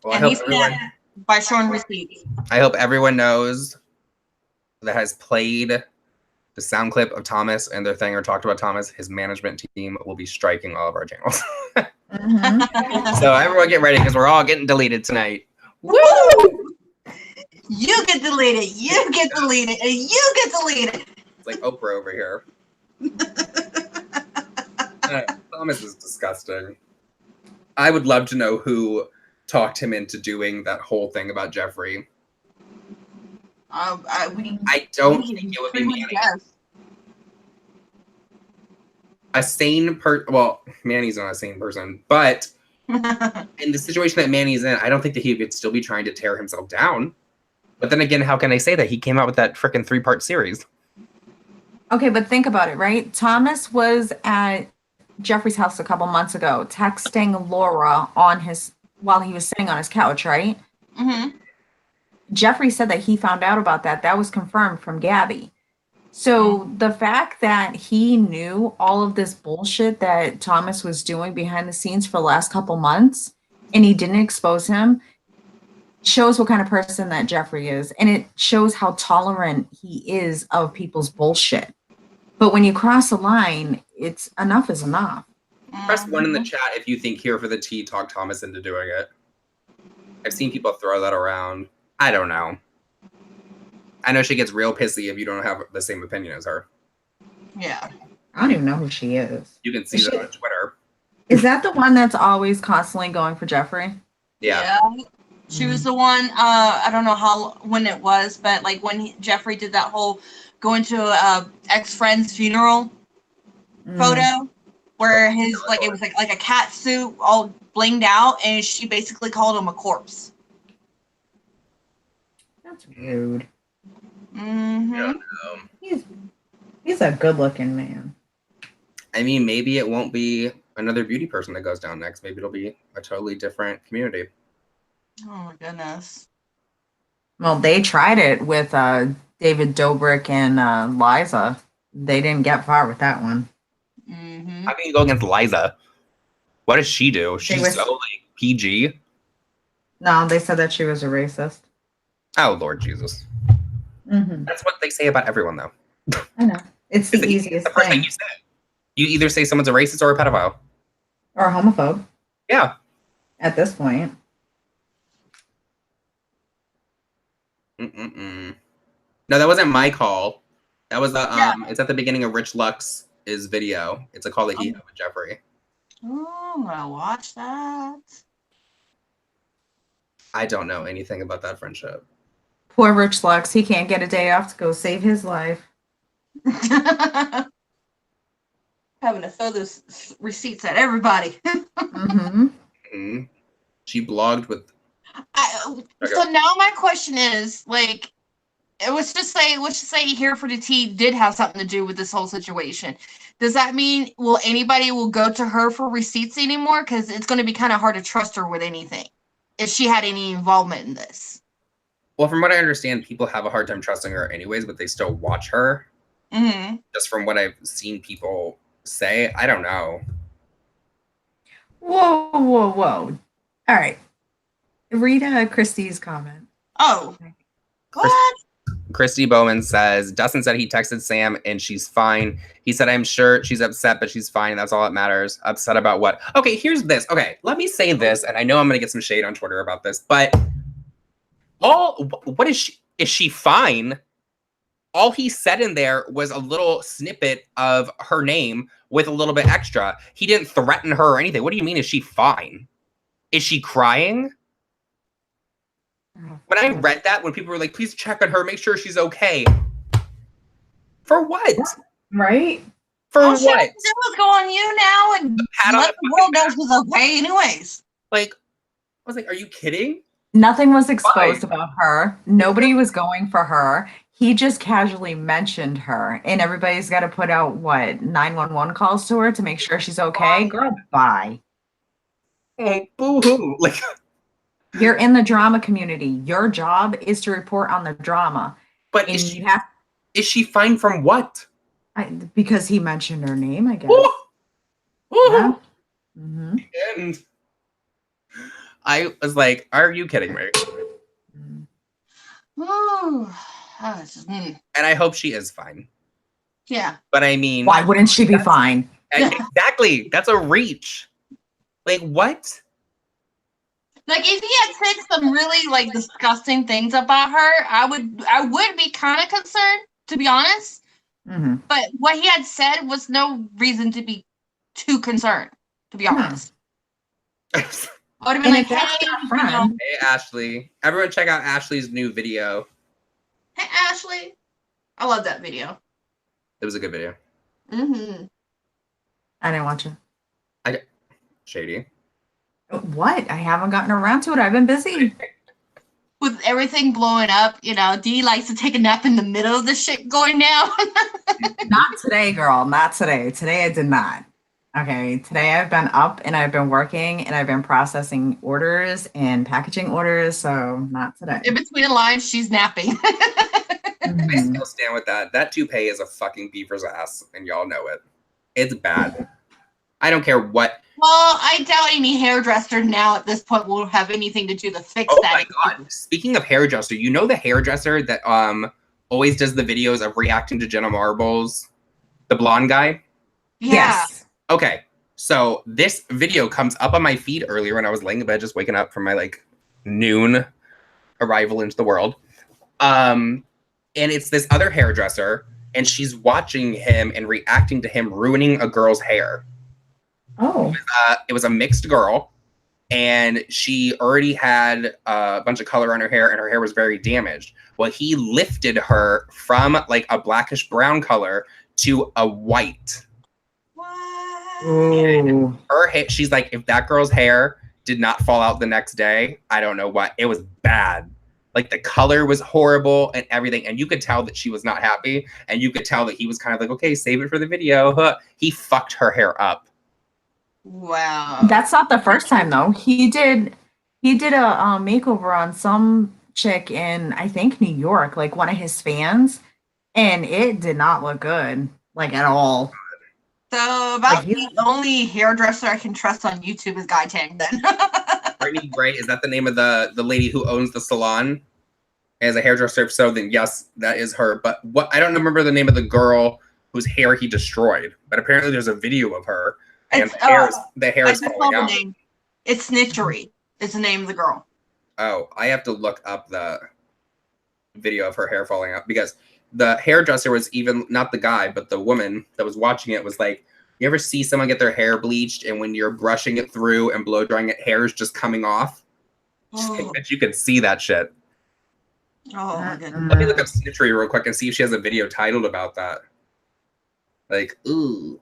Well, and he snapped by showing receipts. I hope everyone knows that has played the sound clip of Thomas and their thing or talked about Thomas, his management team will be striking all of our channels. So everyone get ready because we're all getting deleted tonight. Woo! You get deleted, you get deleted, and you get deleted. It's like Oprah over here. Thomas is disgusting. I would love to know who talked him into doing that whole thing about Jeffree. I don't think it would be Manny. A sane well, Manny's not a sane person, but in the situation that Manny's in, I don't think that he would still be trying to tear himself down. But then again, how can I say that? He came out with that freaking 3-part series. Okay, but think about it, right? Thomas was at Jeffree's house a couple months ago, texting Laura while he was sitting on his couch, right? Mm-hmm. Jeffree said that he found out about that. That was confirmed from Gabby. So the fact that he knew all of this bullshit that Thomas was doing behind the scenes for the last couple months, and he didn't expose him, shows what kind of person that Jeffree is. And it shows how tolerant he is of people's bullshit. But when you cross a line, it's enough is enough. Press 1 in the chat if you think Here for the Tea talked Thomas into doing it. I've seen people throw that around. I don't know. I know she gets real pissy if you don't have the same opinion as her. Yeah. I don't even know who she is. You can see that on Twitter. Is that the one that's always constantly going for Jeffree? Yeah. She was the one, I don't know when it was, but like when Jeffree did that whole going to a ex-friend's funeral photo where his, like, it was like a cat suit all blinged out, and she basically called him a corpse. That's rude. Mm-hmm. He's a good-looking man. I mean, maybe it won't be another beauty person that goes down next. Maybe it'll be a totally different community. Oh my goodness. Well, they tried it with David Dobrik and Liza. They didn't get far with that one. Mm-hmm. How can you go against Liza? What does she do? She's so like PG. No, they said that she was a racist. Oh, Lord Jesus. That's what they say about everyone, though. I know. It's the easiest the first thing you say. You either say someone's a racist or a pedophile. Or a homophobe. Yeah. At this point. No, that wasn't my call. That was the it's at the beginning of Rich Lux's video. It's a call that he had with Jeffree. Oh, I'm gonna watch that. I don't know anything about that friendship. Poor Rich Lux. He can't get a day off to go save his life. Having to throw those receipts at everybody. Mm-hmm. She blogged with. So now my question is, like, let's just say Here for the Tea did have something to do with this whole situation. Does that mean anybody will go to her for receipts anymore? Because it's going to be kind of hard to trust her with anything if she had any involvement in this. Well, from what I understand, people have a hard time trusting her anyways, but they still watch her. Mm-hmm. Just from what I've seen people say, I don't know. Whoa. All right. Read Christy's comment. Oh. What? Christy Bowman says, Dustin said he texted Sam and she's fine. He said, I'm sure she's upset, but she's fine. That's all that matters. Upset about what? Okay, here's this. Okay, let me say this, and I know I'm going to get some shade on Twitter about this, but what is she? Is she fine? All he said in there was a little snippet of her name with a little bit extra. He didn't threaten her or anything. What do you mean, is she fine? Is she crying? When I read that, when people were like, please check on her, make sure she's okay. For what? Right? For Oh, what? shit, let's go on you now and let the world know she's okay anyways. Like, I was like, are you kidding? Nothing was exposed about her. Nobody was going for her. He just casually mentioned her. And everybody's got to put out, 911 calls to her to make sure she's okay? Girl, bye. Oh, boo-hoo. Like, you're in the drama community. Your job is to report on the drama. But is she fine from what? Because he mentioned her name, I guess. Ooh. Ooh. Yeah. Mm-hmm. And I was like, are you kidding me? Ooh. And I hope she is fine. Yeah. But I mean, why wouldn't she be fine? Exactly. That's a reach. Like, what? Like, if he had said some really disgusting things about her, I would be kind of concerned, to be honest. Mm-hmm. But what he had said was no reason to be too concerned, to be honest. I would have been like, hey, Ashley. Everyone check out Ashley's new video. Hey, Ashley. I love that video. It was a good video. Mm-hmm. I didn't watch it. Shady. What? I haven't gotten around to it. I've been busy. With everything blowing up, Dee likes to take a nap in the middle of the shit going down. Not today, girl. Not today. Today I did not. Okay. Today I've been up and I've been working and I've been processing orders and packaging orders. So not today. In between the lines, she's napping. I still stand with that. That toupee is a fucking beaver's ass, and y'all know it. It's bad. I don't care what. Well, I doubt any hairdresser now at this point will have anything to do to fix that. Oh my god! Speaking of hairdresser, you know the hairdresser that always does the videos of reacting to Jenna Marbles, the blonde guy? Yeah. Yes. Okay, so this video comes up on my feed earlier when I was laying in bed, just waking up from my noon arrival into the world. And it's this other hairdresser, and she's watching him and reacting to him ruining a girl's hair. Oh. It was a mixed girl, and she already had a bunch of color on her hair, and her hair was very damaged. Well, he lifted her from a blackish brown color to a white. Ooh. Her hair, she's like, if that girl's hair did not fall out the next day, I don't know what. It was bad. The color was horrible and everything. And you could tell that she was not happy. And you could tell that he was kind of okay, save it for the video. He fucked her hair up. Wow. That's not the first time though. He did a makeover on some chick in, I think, New York, one of his fans. And it did not look good, at all. So about the only hairdresser I can trust on YouTube is Guy Tang then. Brittany Gray, is that the name of the lady who owns the salon? As a hairdresser, if so, then yes, that is her. But I don't remember the name of the girl whose hair he destroyed. But apparently there's a video of her, and the hair is falling out. Name. It's Snitchery. It's the name of the girl. Oh, I have to look up the video of her hair falling out, because the hairdresser was even not the guy, but the woman that was watching it was like, you ever see someone get their hair bleached and when you're brushing it through and blow drying it, hair is just coming off? Just think that you can see that shit. Oh my goodness. Let me look up Jeffree real quick and see if she has a video titled about that. Like, ooh.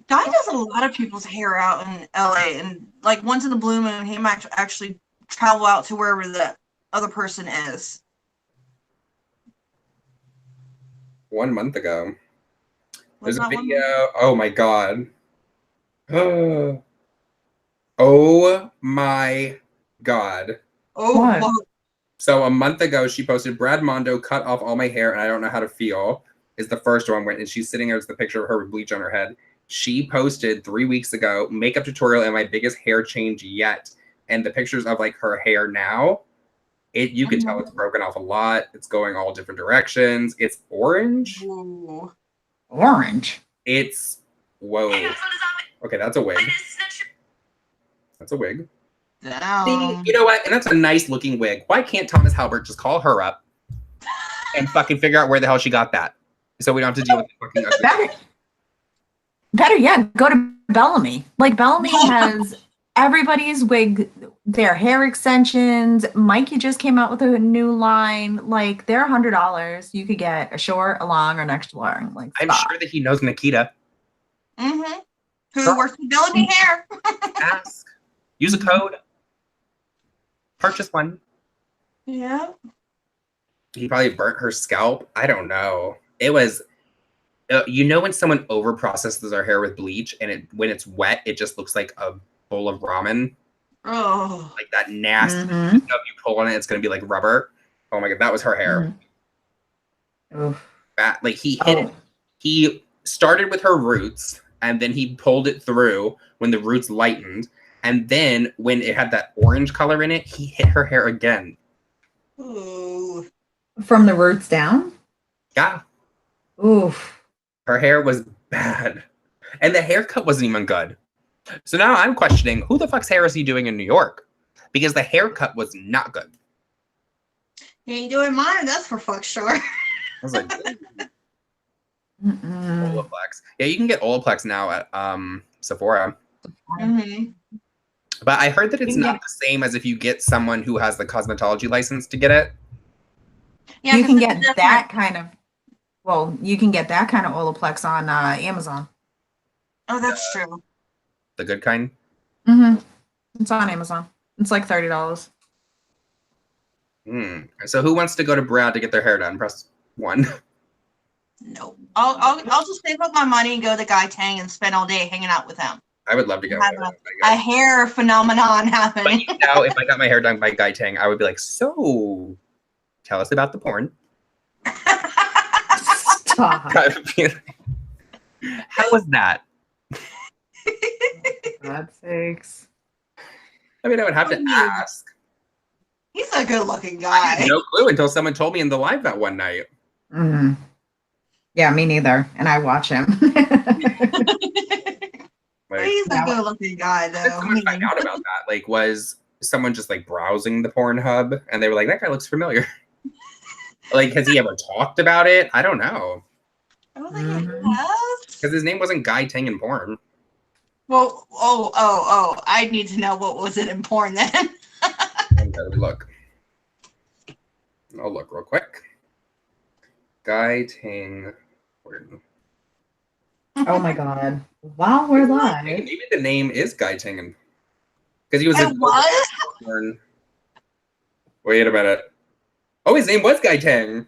Guy does a lot of people's hair out in LA, and like once in the blue moon, he might actually travel out to wherever the other person is. 1 month ago. Was There's a that one video. month? Oh my god. Oh my god. Oh, What? whoa. So a month ago, she posted Brad Mondo cut off all my hair and I don't know how to feel is the first one. And she's sitting there with the picture of her with bleach on her head. She posted 3 weeks ago, makeup tutorial and my biggest hair change yet. And the pictures of like her hair now, you can tell it's broken off a lot. It's going all different directions. It's orange. Ooh. Orange. It's, whoa. Okay, that's a wig. That's a wig. See, you know what? And that's a nice looking wig. Why can't Thomas Halbert just call her up and fucking figure out where the hell she got that? So we don't have to deal with the fucking ugly. Better yet, go to Bellamy. Like Bellamy has everybody's wig, their hair extensions. Mikey just came out with a new line. Like they're $100. You could get a short, a long, or an extra long. Like I'm stop. sure that he knows Nikita. Mm-hmm. Who works with Bellamy hair? Ask. Use a code. Purchase one. Yeah. He probably burnt her scalp. I don't know. It was, you know, when someone over processes their hair with bleach and when it's wet, it just looks like a bowl of ramen. Oh. Like that nasty stuff you pull on it, it's going to be like rubber. Oh my God, that was her hair. Like he hit it. He started with her roots and then he pulled it through when the roots lightened. And then when it had that orange color in it, he hit her hair again. Ooh. From the roots down? Yeah. Oof. Her hair was bad. And the haircut wasn't even good. So now I'm questioning who the fuck's hair is he doing in New York? Because the haircut was not good. He ain't doing mine, that's for fuck's sure. I was like, Olaplex. Yeah, you can get Olaplex now at Sephora. Mm-hmm. But I heard that it's not the same as if you get someone who has the cosmetology license to get it. Yeah, you can get that kind of, you can get that kind of Olaplex on Amazon. Oh, that's true. The good kind? Mm-hmm. It's on Amazon. It's like $30. So who wants to go to Brad to get their hair done? Press 1. No. I'll just save up my money and go to Guy Tang and spend all day hanging out with him. I would love to go. Have a hair phenomenon But happening. you know, if I got my hair done by Guy Tang, I would be like, so tell us about the porn. Stop. How was that? For God's sakes. I mean, I would have to ask. He's a good-looking I guy. had no clue until someone told me in the live that one night. Mm-hmm. Yeah, me neither. And I watch him. Like, He's a good-looking guy, how did though. someone find out about that? Like, was someone just like browsing the Pornhub and they were like, that guy looks familiar? Like, has he ever talked about it? I don't know. I don't think he has. Because his name wasn't Guy Tang in porn. Well, I need to know what was it in porn then. Look. I'll look real quick. Guy Tang porn. Oh my God. Wow, we're live. Maybe the name is Guy Tang. Because he was It was? porn. Wait a minute. Oh, his name was Guy Tang.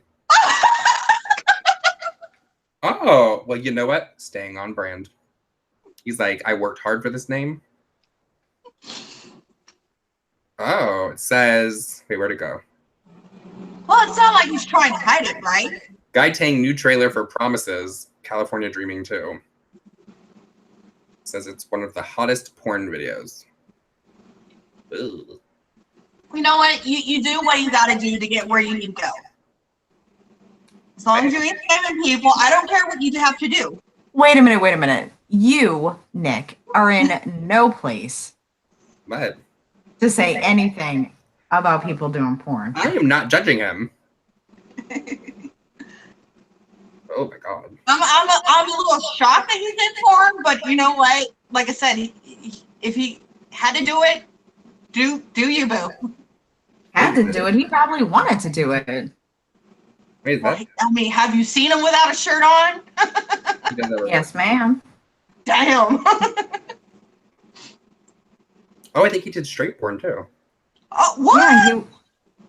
Oh, well, you know what? Staying on brand. He's like, I worked hard for this name. Oh, it says, wait, where'd it go? Well, it's not like he's trying to hide it, right? Guy Tang new trailer for Promises, California Dreaming 2. Says it's one of the hottest porn videos. Ugh. You know what? You do what you gotta do to get where you need to go. As long as you ain't scamming people, I don't care what you have to do. Wait a minute. You, Nick, are in no place What? to say anything about people doing porn. I am not judging him. Oh my God. I'm a little shocked that he did porn, but you know what? Like I said, if he had to do it, do you, boo? had to do it. He probably wanted to do it. Wait, Well, I mean, have you seen him without a shirt on? Yes, ma'am. Damn. Oh, I think he did straight porn too. Oh, what? Yeah,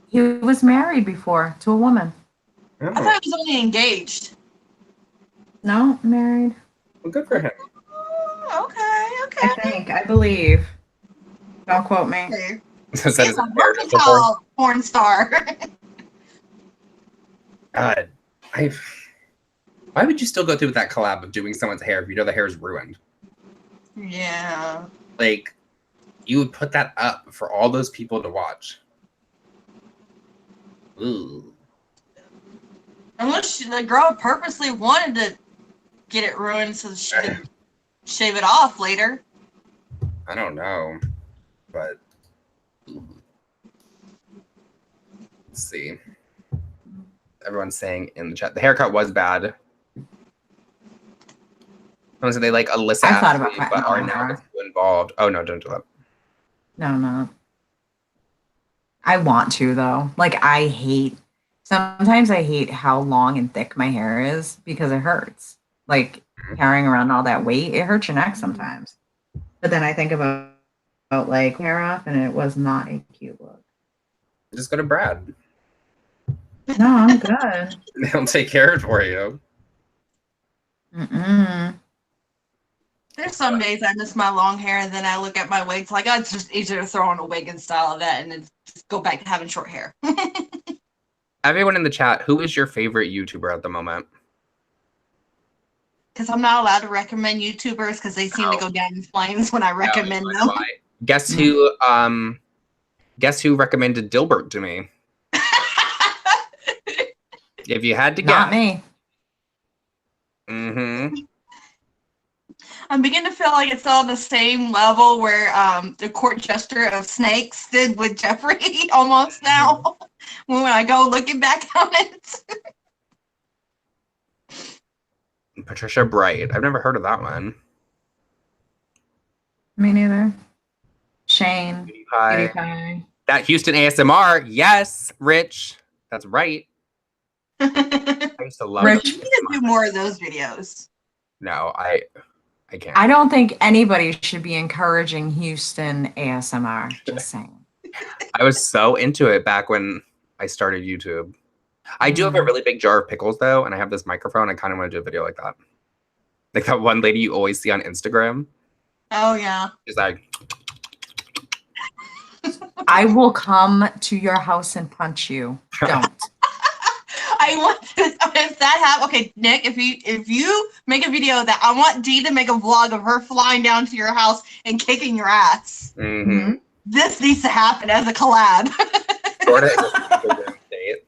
he was married before to a woman. Oh, I thought he was only engaged. No, married. well, good for him. Okay. I believe. Don't quote me. Okay. So that He's is a a character for porn. versatile porn star. God, why would you still go through with that collab of doing someone's hair if you know the hair is ruined? Yeah. Like, you would put that up for all those people to watch. Ooh. Unless the girl purposely wanted to get it ruined so she could shave it off later. I don't know, but let's see. Everyone's saying in the chat the haircut was bad. Someone said they like Alyssa I thought Ashley, about but are cutting now her. involved. Oh no, don't do that. No. I want to though. Like sometimes I hate how long and thick my hair is because it hurts. Like carrying around all that weight, it hurts your neck sometimes. But then I think about like hair off and it was not a cute look. Just go to Brad. No, I'm good. They'll take care of it for you. Mm-mm. There's some days I miss my long hair and then I look at my wigs like, oh, it's just easier to throw on a wig and style that and then just go back to having short hair. Everyone in the chat, who is your favorite YouTuber at the moment? Because I'm not allowed to recommend YouTubers because they seem to go down in flames when I recommend them. Guess who recommended Dilbert to me? If you had to guess. Not me. Mm-hmm. I'm beginning to feel like it's on the same level where the court jester of snakes did with Jeffree almost now. When I go looking back on it. Patricia Bright. I've never heard of that one. Me neither. Shane. PewDiePie. That Houston ASMR. Yes, Rich. That's right. I used to love Rich. You need to do more of those videos. No, I can't. I don't think anybody should be encouraging Houston ASMR. Just saying. I was so into it back when I started YouTube. I do have a really big jar of pickles though, and I have this microphone. I kind of want to do a video like that. Like that one lady you always see on Instagram. Oh yeah. She's like, I will come to your house and punch you. Don't. I want to, if that happens. Okay, Nick, if you make a video that I want Dee to make a vlog of her flying down to your house and kicking your ass. mm-hmm. This needs to happen as a collab. Florida is a stand your ground state.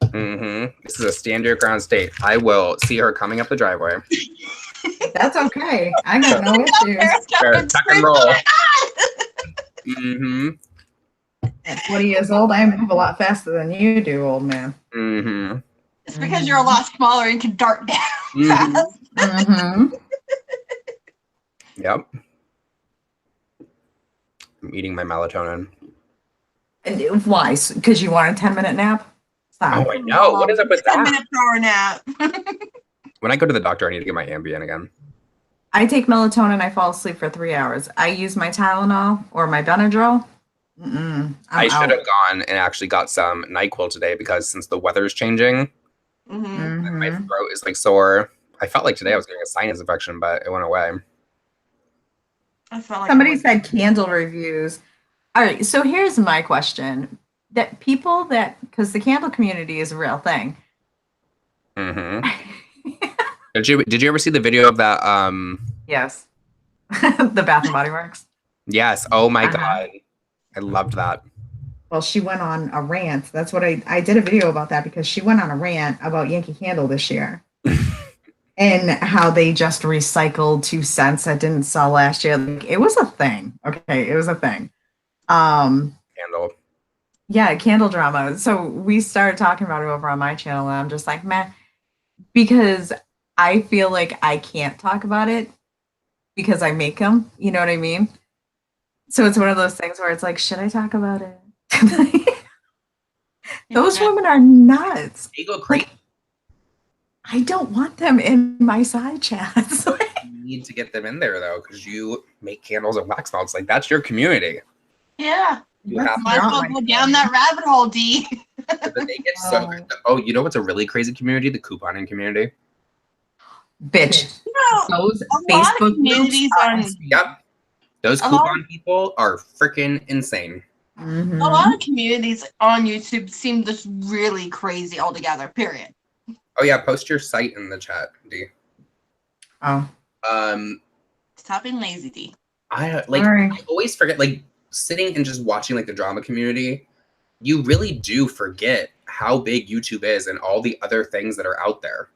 Mm-hmm. This is a stand your ground state. I will see her coming up the driveway. That's okay. I got no issues. Tuck and roll. Mm-hmm. At 40 years old, I move a lot faster than you do, old man. Mm-hmm. It's because you're a lot smaller and can dart down Mm-hmm. fast. Mm-hmm. Yep. I'm eating my melatonin. And why? Because you want a 10-minute nap? Stop. Oh, I know. What is up with 10 that? minute power nap. When I go to the doctor, I need to get my Ambien again. I take melatonin. I fall asleep for 3 hours. I use my Tylenol or my Benadryl. I should have gone and actually got some NyQuil today because since the weather is changing, Mm-hmm. my throat is like sore. I felt like today I was getting a sinus infection, but it went away. I felt like Somebody said candle reviews. All right, so here's my question: that people because the candle community is a real thing. Mm-hmm. Did you ever see the video of that? Yes, the Bath and Body Works. Yes. Oh my God, I loved that. Well, she went on a rant. That's what I did a video about that because she went on a rant about Yankee Candle this year. And how they just recycled 2 cents that didn't sell last year. Like, it was a thing. Okay, it was a thing. Candle. Yeah, candle drama. So we started talking about it over on my channel, and I'm just like, meh, because I feel like I can't talk about it because I make them. You know what I mean? So it's one of those things where it's like, should I talk about it? Those women are nuts. They go crazy. Like, I don't want them in my side chats. You need to get them in there though, because you make candles and wax melts. Like that's your community. Yeah. You have Might as well go down that rabbit hole, D. but they get so good. Oh, you know what's a really crazy community? The couponing community. Bitch. You know, Those a lot of Facebook communities groups on Yep. Those A lot coupon people are freaking insane. Mhm. a lot of communities on YouTube seem just really crazy altogether. Period. Oh yeah, post your site in the chat, D. Oh. Stop being lazy, D. I Sorry. always forget, like sitting and just watching like the drama community, you really do forget how big YouTube is and all the other things that are out there.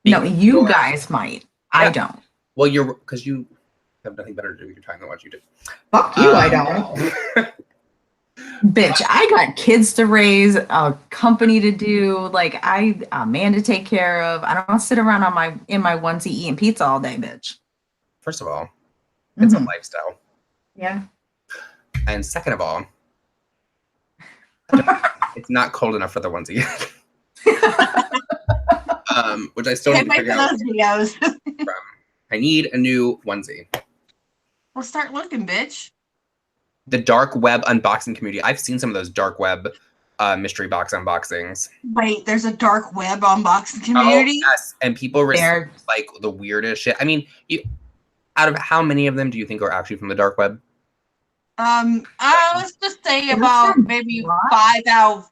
No, you You're- guys might. I Yeah. don't. Well, you're because you have nothing better to do with your time than watch YouTube. Fuck you, I don't. Bitch, I got kids to raise, a company to do, like a man to take care of. I don't sit around in my onesie eating pizza all day, bitch. First of all, it's a Mhm. lifestyle, Yeah. and second of all, it's not cold enough for the onesie. Which I still need Can't to wait figure for out. those videos. I need a new onesie. Well, start looking, bitch. The dark web unboxing community. I've seen some of those dark web mystery box unboxings. Wait, there's a dark web unboxing community. Oh, yes, and people receive They're like the weirdest shit. I mean, out of how many of them do you think are actually from the dark web? I was just say There's about some maybe what? 5 out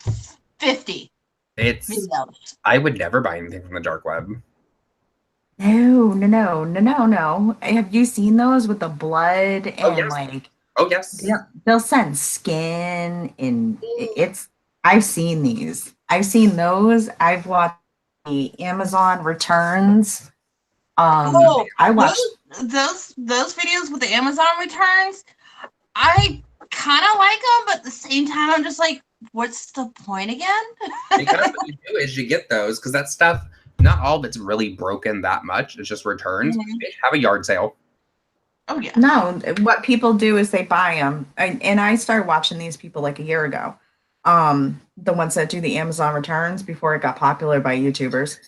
of 50 It's videos. I would never buy anything from the dark web. no. Have you seen those with the blood and Oh, yes. like Oh yes. they'll send skin and it's I've seen these. I've seen those. I've watched the Amazon returns. Oh, I watched those videos with the Amazon returns. I kind of like them, but at the same time, I'm just like, what's the point again? Because what you do is you get those because that stuff, not all of it's really broken that much. It's just returns. Mhm. They have a yard sale. Oh yeah. No, what people do is they buy them. And I started watching these people like a year ago. The ones that do the Amazon returns before it got popular by YouTubers.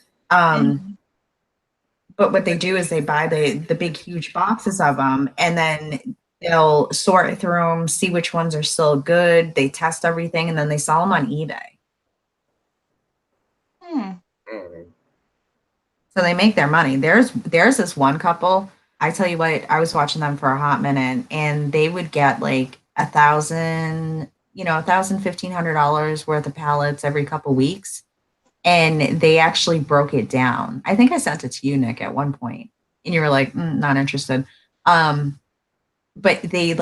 But what they do is they buy the big huge boxes of them and then they'll sort through them, see which ones are still good. They test everything and then they sell them on eBay. Hmm. Mm. So they make their money. There's this one couple. I tell you what, I was watching them for a hot minute, and they would get like $1,000, $1,500 worth of pallets every couple weeks, and they actually broke it down. I think I sent it to you, Nick, at one point, and you were like, not interested. But they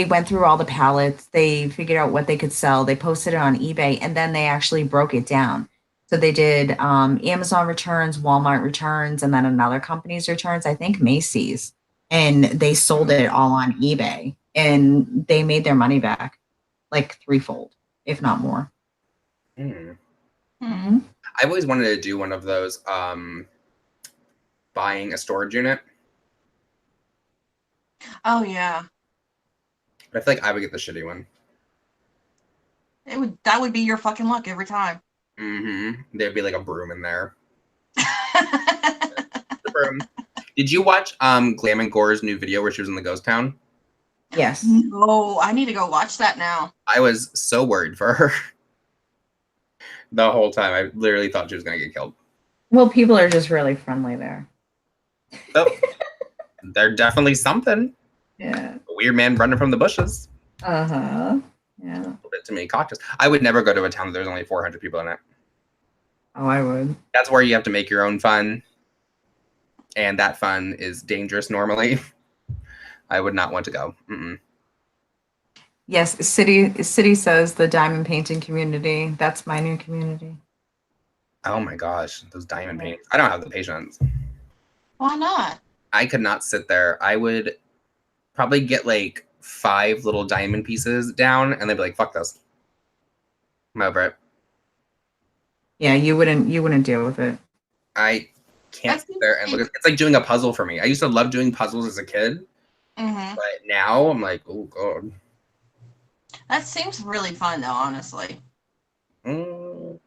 went through all the pallets. They figured out what they could sell. They posted it on eBay, and then they actually broke it down. So they did Amazon returns, Walmart returns, and then another company's returns, I think Macy's. And they sold it all on eBay and they made their money back like threefold, if not more. Mm. Mm-hmm. I've always wanted to do one of those buying a storage unit. Oh yeah. But I feel like I would get the shitty one. That would be your fucking luck every time. Mm-hmm. There'd be like a broom in there. The broom. Did you watch Glam and Gore's new video where she was in the ghost town? Yes. Oh, I need to go watch that now. I was so worried for her the whole time. I literally thought she was gonna get killed. Well, people are just really friendly there. So they're definitely something. Yeah. A weird man running from the bushes. Uh-huh. Yeah. A little bit too many cocktails. I would never go to a town that there's only 400 people in it. Oh, I would. That's where you have to make your own fun. And that fun is dangerous normally. I would not want to go. Mm-mm. Yes, city says the diamond painting community. That's my new community. Oh my gosh, those diamond paintings. I don't have the patience. Why not? I could not sit there. I would probably get like 5 little diamond pieces down and they'd be like, fuck this. I'm over it. Yeah, you wouldn't deal with it. I can't sit there and look at it's like doing a puzzle for me. I used to love doing puzzles as a kid. Mm-hmm. But now I'm like, oh god. That seems really fun, though, honestly. Mm.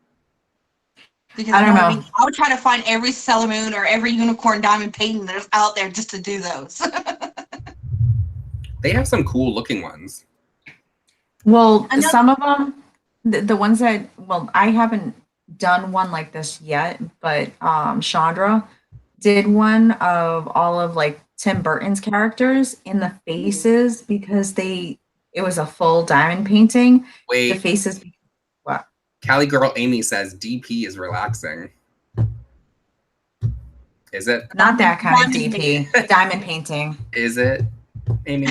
Because I you don't know what I know. mean? I would try to find every Sailor Moon or every unicorn diamond painting that's out there just to do those. They have some cool looking ones. Well, I know- some of them, the ones that, well, I haven't done one like this yet, but Chandra did one of all of like Tim Burton's characters in the faces because it was a full diamond painting. The Wait, faces, what? Cali girl Amy says DP is relaxing. Is it? Not that kind of Diamond DP, diamond painting. Is it, Amy?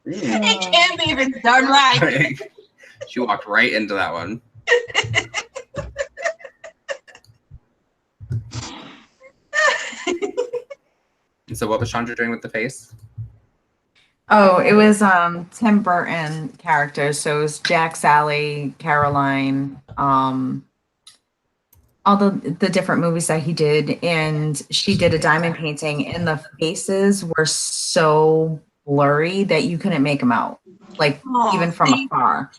It can't be even done right. She walked right into that one. So what was Chandra doing with the face? Oh, it was Tim Burton characters. So it was Jack, Sally, Caroline, all the different movies that he did, and she did a diamond painting, and the faces were so blurry that you couldn't make them out, like even from afar.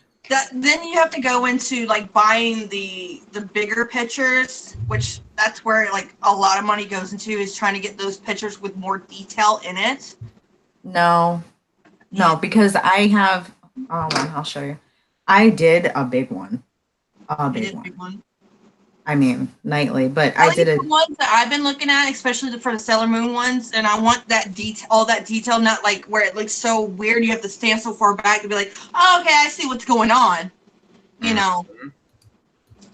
Then you have to go into like buying the bigger pictures, which that's where like a lot of money goes into, is trying to get those pictures with more detail in it. No, because I have. Oh, well, I'll show you. I did a big one. A big one. I mean, nightly, but I did it. The ones that I've been looking at, especially for the Sailor Moon ones, and I want that detail, all that detail, not like where it looks so weird. You have to stand so far back to be like, oh, okay, I see what's going on, you know.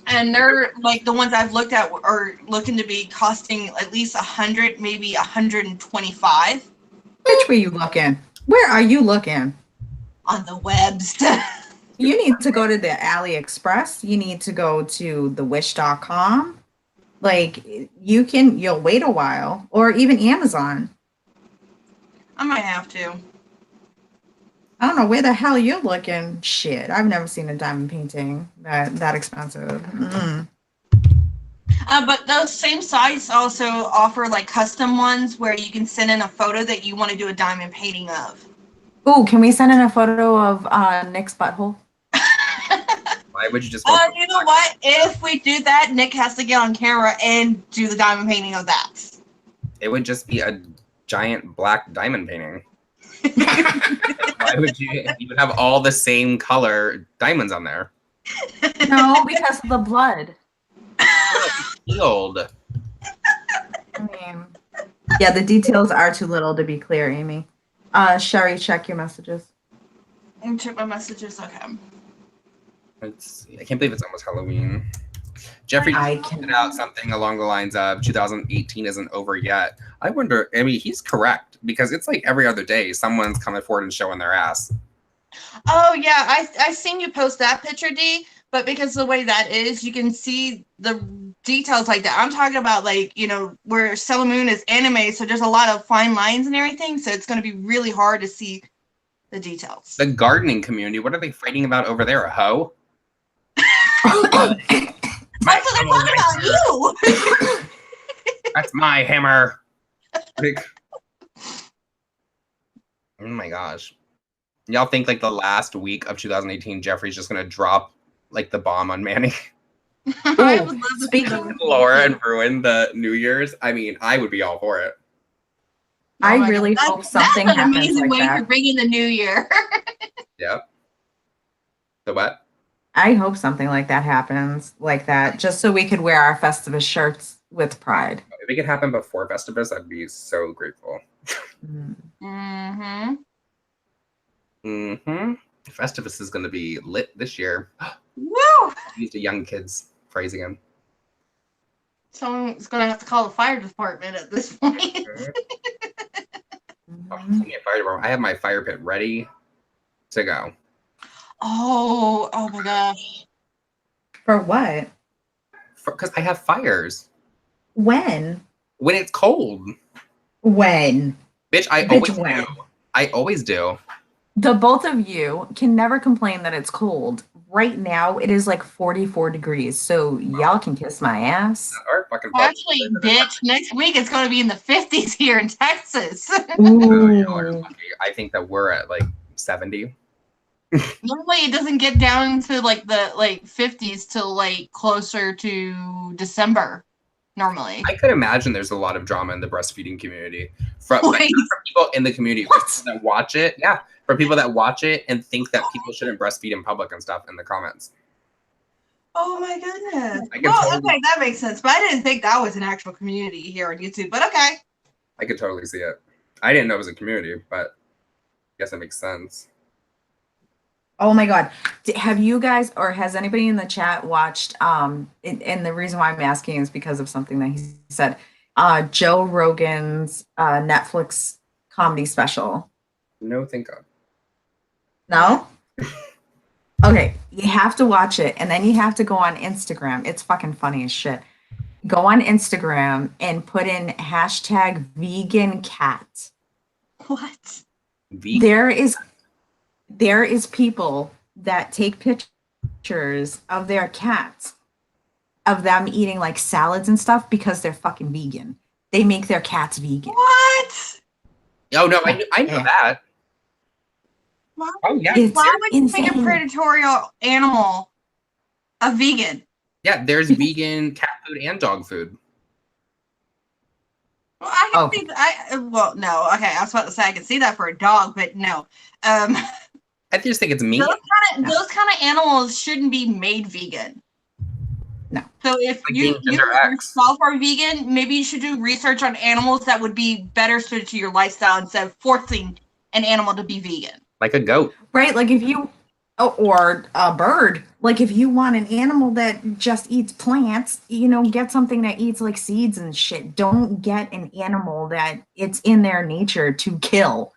And they're like the ones I've looked at are looking to be costing at least 100, maybe 125. Which way you looking? Where are you looking? On the webs. You need to go to the AliExpress. You need to go to the wish.com. Like you'll wait a while, or even Amazon. I might have to. I don't know where the hell you're looking. Shit, I've never seen a diamond painting that expensive. But those same sites also offer like custom ones where you can send in a photo that you want to do a diamond painting of. Ooh, can we send in a photo of Nick's butthole? Why would you just? You know what? If we do that, Nick has to get on camera and do the diamond painting of that. It would just be a giant black diamond painting. Why would you? You would have all the same color diamonds on there. No, because of the blood. Healed. I mean, yeah, the details are too little to be clear, Amy. Sherry, check your messages. Let me check my messages. Okay. I can't believe it's almost Halloween. Jeffree tweeted out something along the lines of 2018 isn't over yet. I wonder, I mean, he's correct because it's like every other day someone's coming forward and showing their ass. Oh, yeah. I seen you post that picture, D, but because the way that is, you can see the details like that. I'm talking about like, you know, where Sailor Moon is anime, so there's a lot of fine lines and everything, so it's going to be really hard to see the details. The gardening community, what are they fighting about over there? A hoe? That's what they're talking about you. That's my hammer. Like, oh my gosh. Y'all think like the last week of 2018, Jeffree's just gonna drop like the bomb on Manny? I would love to see Speaking Laura and ruin the New Year's. I mean, I would be all for it. I really hope something that's an happens amazing like way that. for bringing the new year. Yep. The what? I hope something like that happens, like that, just so we could wear our Festivus shirts with pride. If it could happen before Festivus, I'd be so grateful. Mm-hmm. Mm-hmm. Festivus is going to be lit this year. Woo! Used a young kid's phrase again. Someone's gonna have to call the fire department at this point. Oh, speaking of fire department, I have my fire pit ready to go. Oh my gosh. For what? Because I have fires. When? When it's cold. When? Bitch, I Bitch, always when? do. I always do. The both of you can never complain that it's cold right now it is like 44 degrees. So y'all can kiss my ass. Or fucking Actually, bitch, next week it's going to be in the 50s here in Texas. Ooh. I think that we're at like 70. Normally, it doesn't get down to like the 50s till like closer to December. Normally, I could imagine there's a lot of drama in the breastfeeding community from people in the community that watch it. Yeah, for people that watch it and think that people shouldn't breastfeed in public and stuff in the comments. Oh my goodness. Well, okay, that makes sense. But I didn't think that was an actual community here on YouTube. But okay. I could totally see it. I didn't know it was a community, but I guess it makes sense. Oh my God. Have you guys, or has anybody in the chat watched, and the reason why I'm asking is because of something that he said, Joe Rogan's Netflix comedy special? No, thank God. No? Okay, you have to watch it, and then you have to go on Instagram. It's fucking funny as shit. Go on Instagram and put in hashtag vegan cat. What? Vegan. There is people that take pictures of their cats, of them eating like salads and stuff because they're fucking vegan. They make their cats vegan. What? Oh no, I know that. Oh yeah. Why would you make a predatory animal a vegan? Yeah, there's vegan cat food and dog food. Well, I can see. No. Okay, I was about to say I can see that for a dog, but no. I just think it's meat. Those kind of animals shouldn't be made vegan. No. So if you yourself are vegan, maybe you should do research on animals that would be better suited to your lifestyle instead of forcing an animal to be vegan. Like a goat. Right, like if you, or a bird, like if you want an animal that just eats plants, get something that eats like seeds and shit. Don't get an animal that it's in their nature to kill.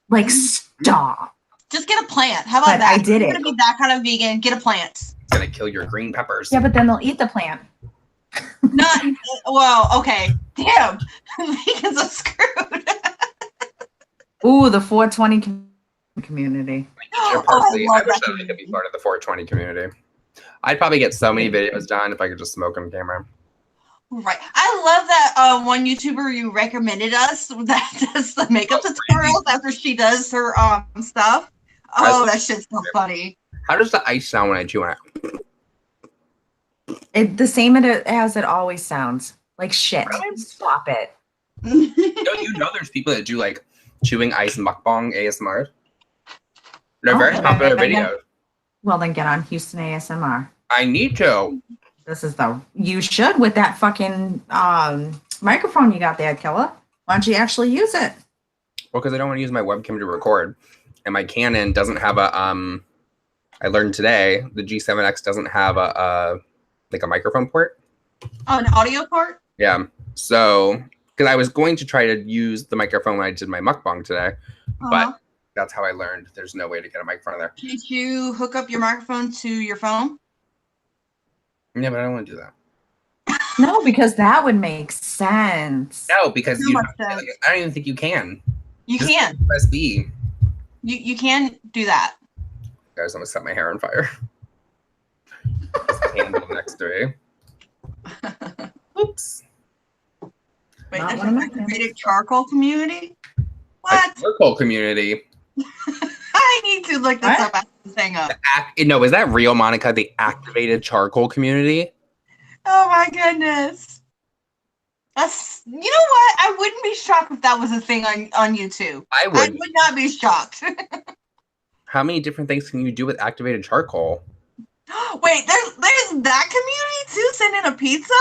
Like, stop. Just get a plant. How about that? I did it. You're gonna be that kind of vegan. Get a plant. It's gonna kill your green peppers. Yeah, but then they'll eat the plant. Okay. Damn. Vegans are screwed. Ooh, the 420 community. I wish that we could be part of the 420 community. I'd probably get so many videos done if I could just smoke on camera. Right. I love that one YouTuber you recommended us that does the makeup tutorials after she does her stuff. Oh, that shit's so funny. How does the ice sound when I chew on it? The same as it always sounds. Like shit. Really? Stop it. You know there's people that do like chewing ice mukbang ASMR? They're very popular videos. Well, then get on Houston ASMR. I need to. You should with that fucking microphone you got there, Killa. Why don't you actually use it? Well, because I don't want to use my webcam to record. And my Canon doesn't have a, I learned today, the G7X doesn't have a microphone port. Oh, an audio port? Yeah. So, because I was going to try to use the microphone when I did my mukbang today, but that's how I learned there's no way to get a microphone there. Did you hook up your microphone to your phone? Yeah, but I don't want to do that. No, because that would make sense. No, because I don't even think you can. You can. USB. You can do that. Guys, I'm gonna set my hair on fire. Handle next to me. Oops. Wait, there's an activated charcoal community? What? A charcoal community. I need to look this up after this hang up. No, is that real, Monica? The activated charcoal community? Oh my goodness. That's, you know what? I wouldn't be shocked if that was a thing on YouTube. I would not be shocked. How many different things can you do with activated charcoal? Wait, there's that community too, sending a pizza?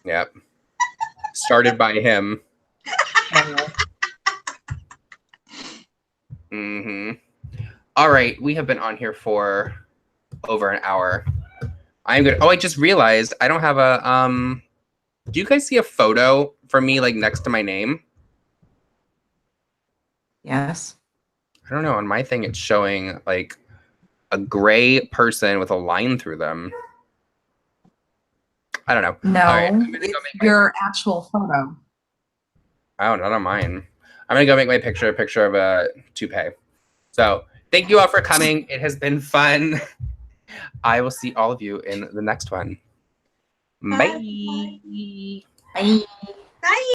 Yep. Started by him. All right, we have been on here for over an hour. I'm good. Oh, I just realized I don't have a do you guys see a photo for me like next to my name? Yes. I don't know. On my thing, it's showing like a gray person with a line through them. I don't know. No, it's your actual photo. Oh, not on mine. I'm gonna go make my picture a picture of a toupee. So thank you all for coming. It has been fun. I will see all of you in the next one. Bye. Bye. Bye. Bye.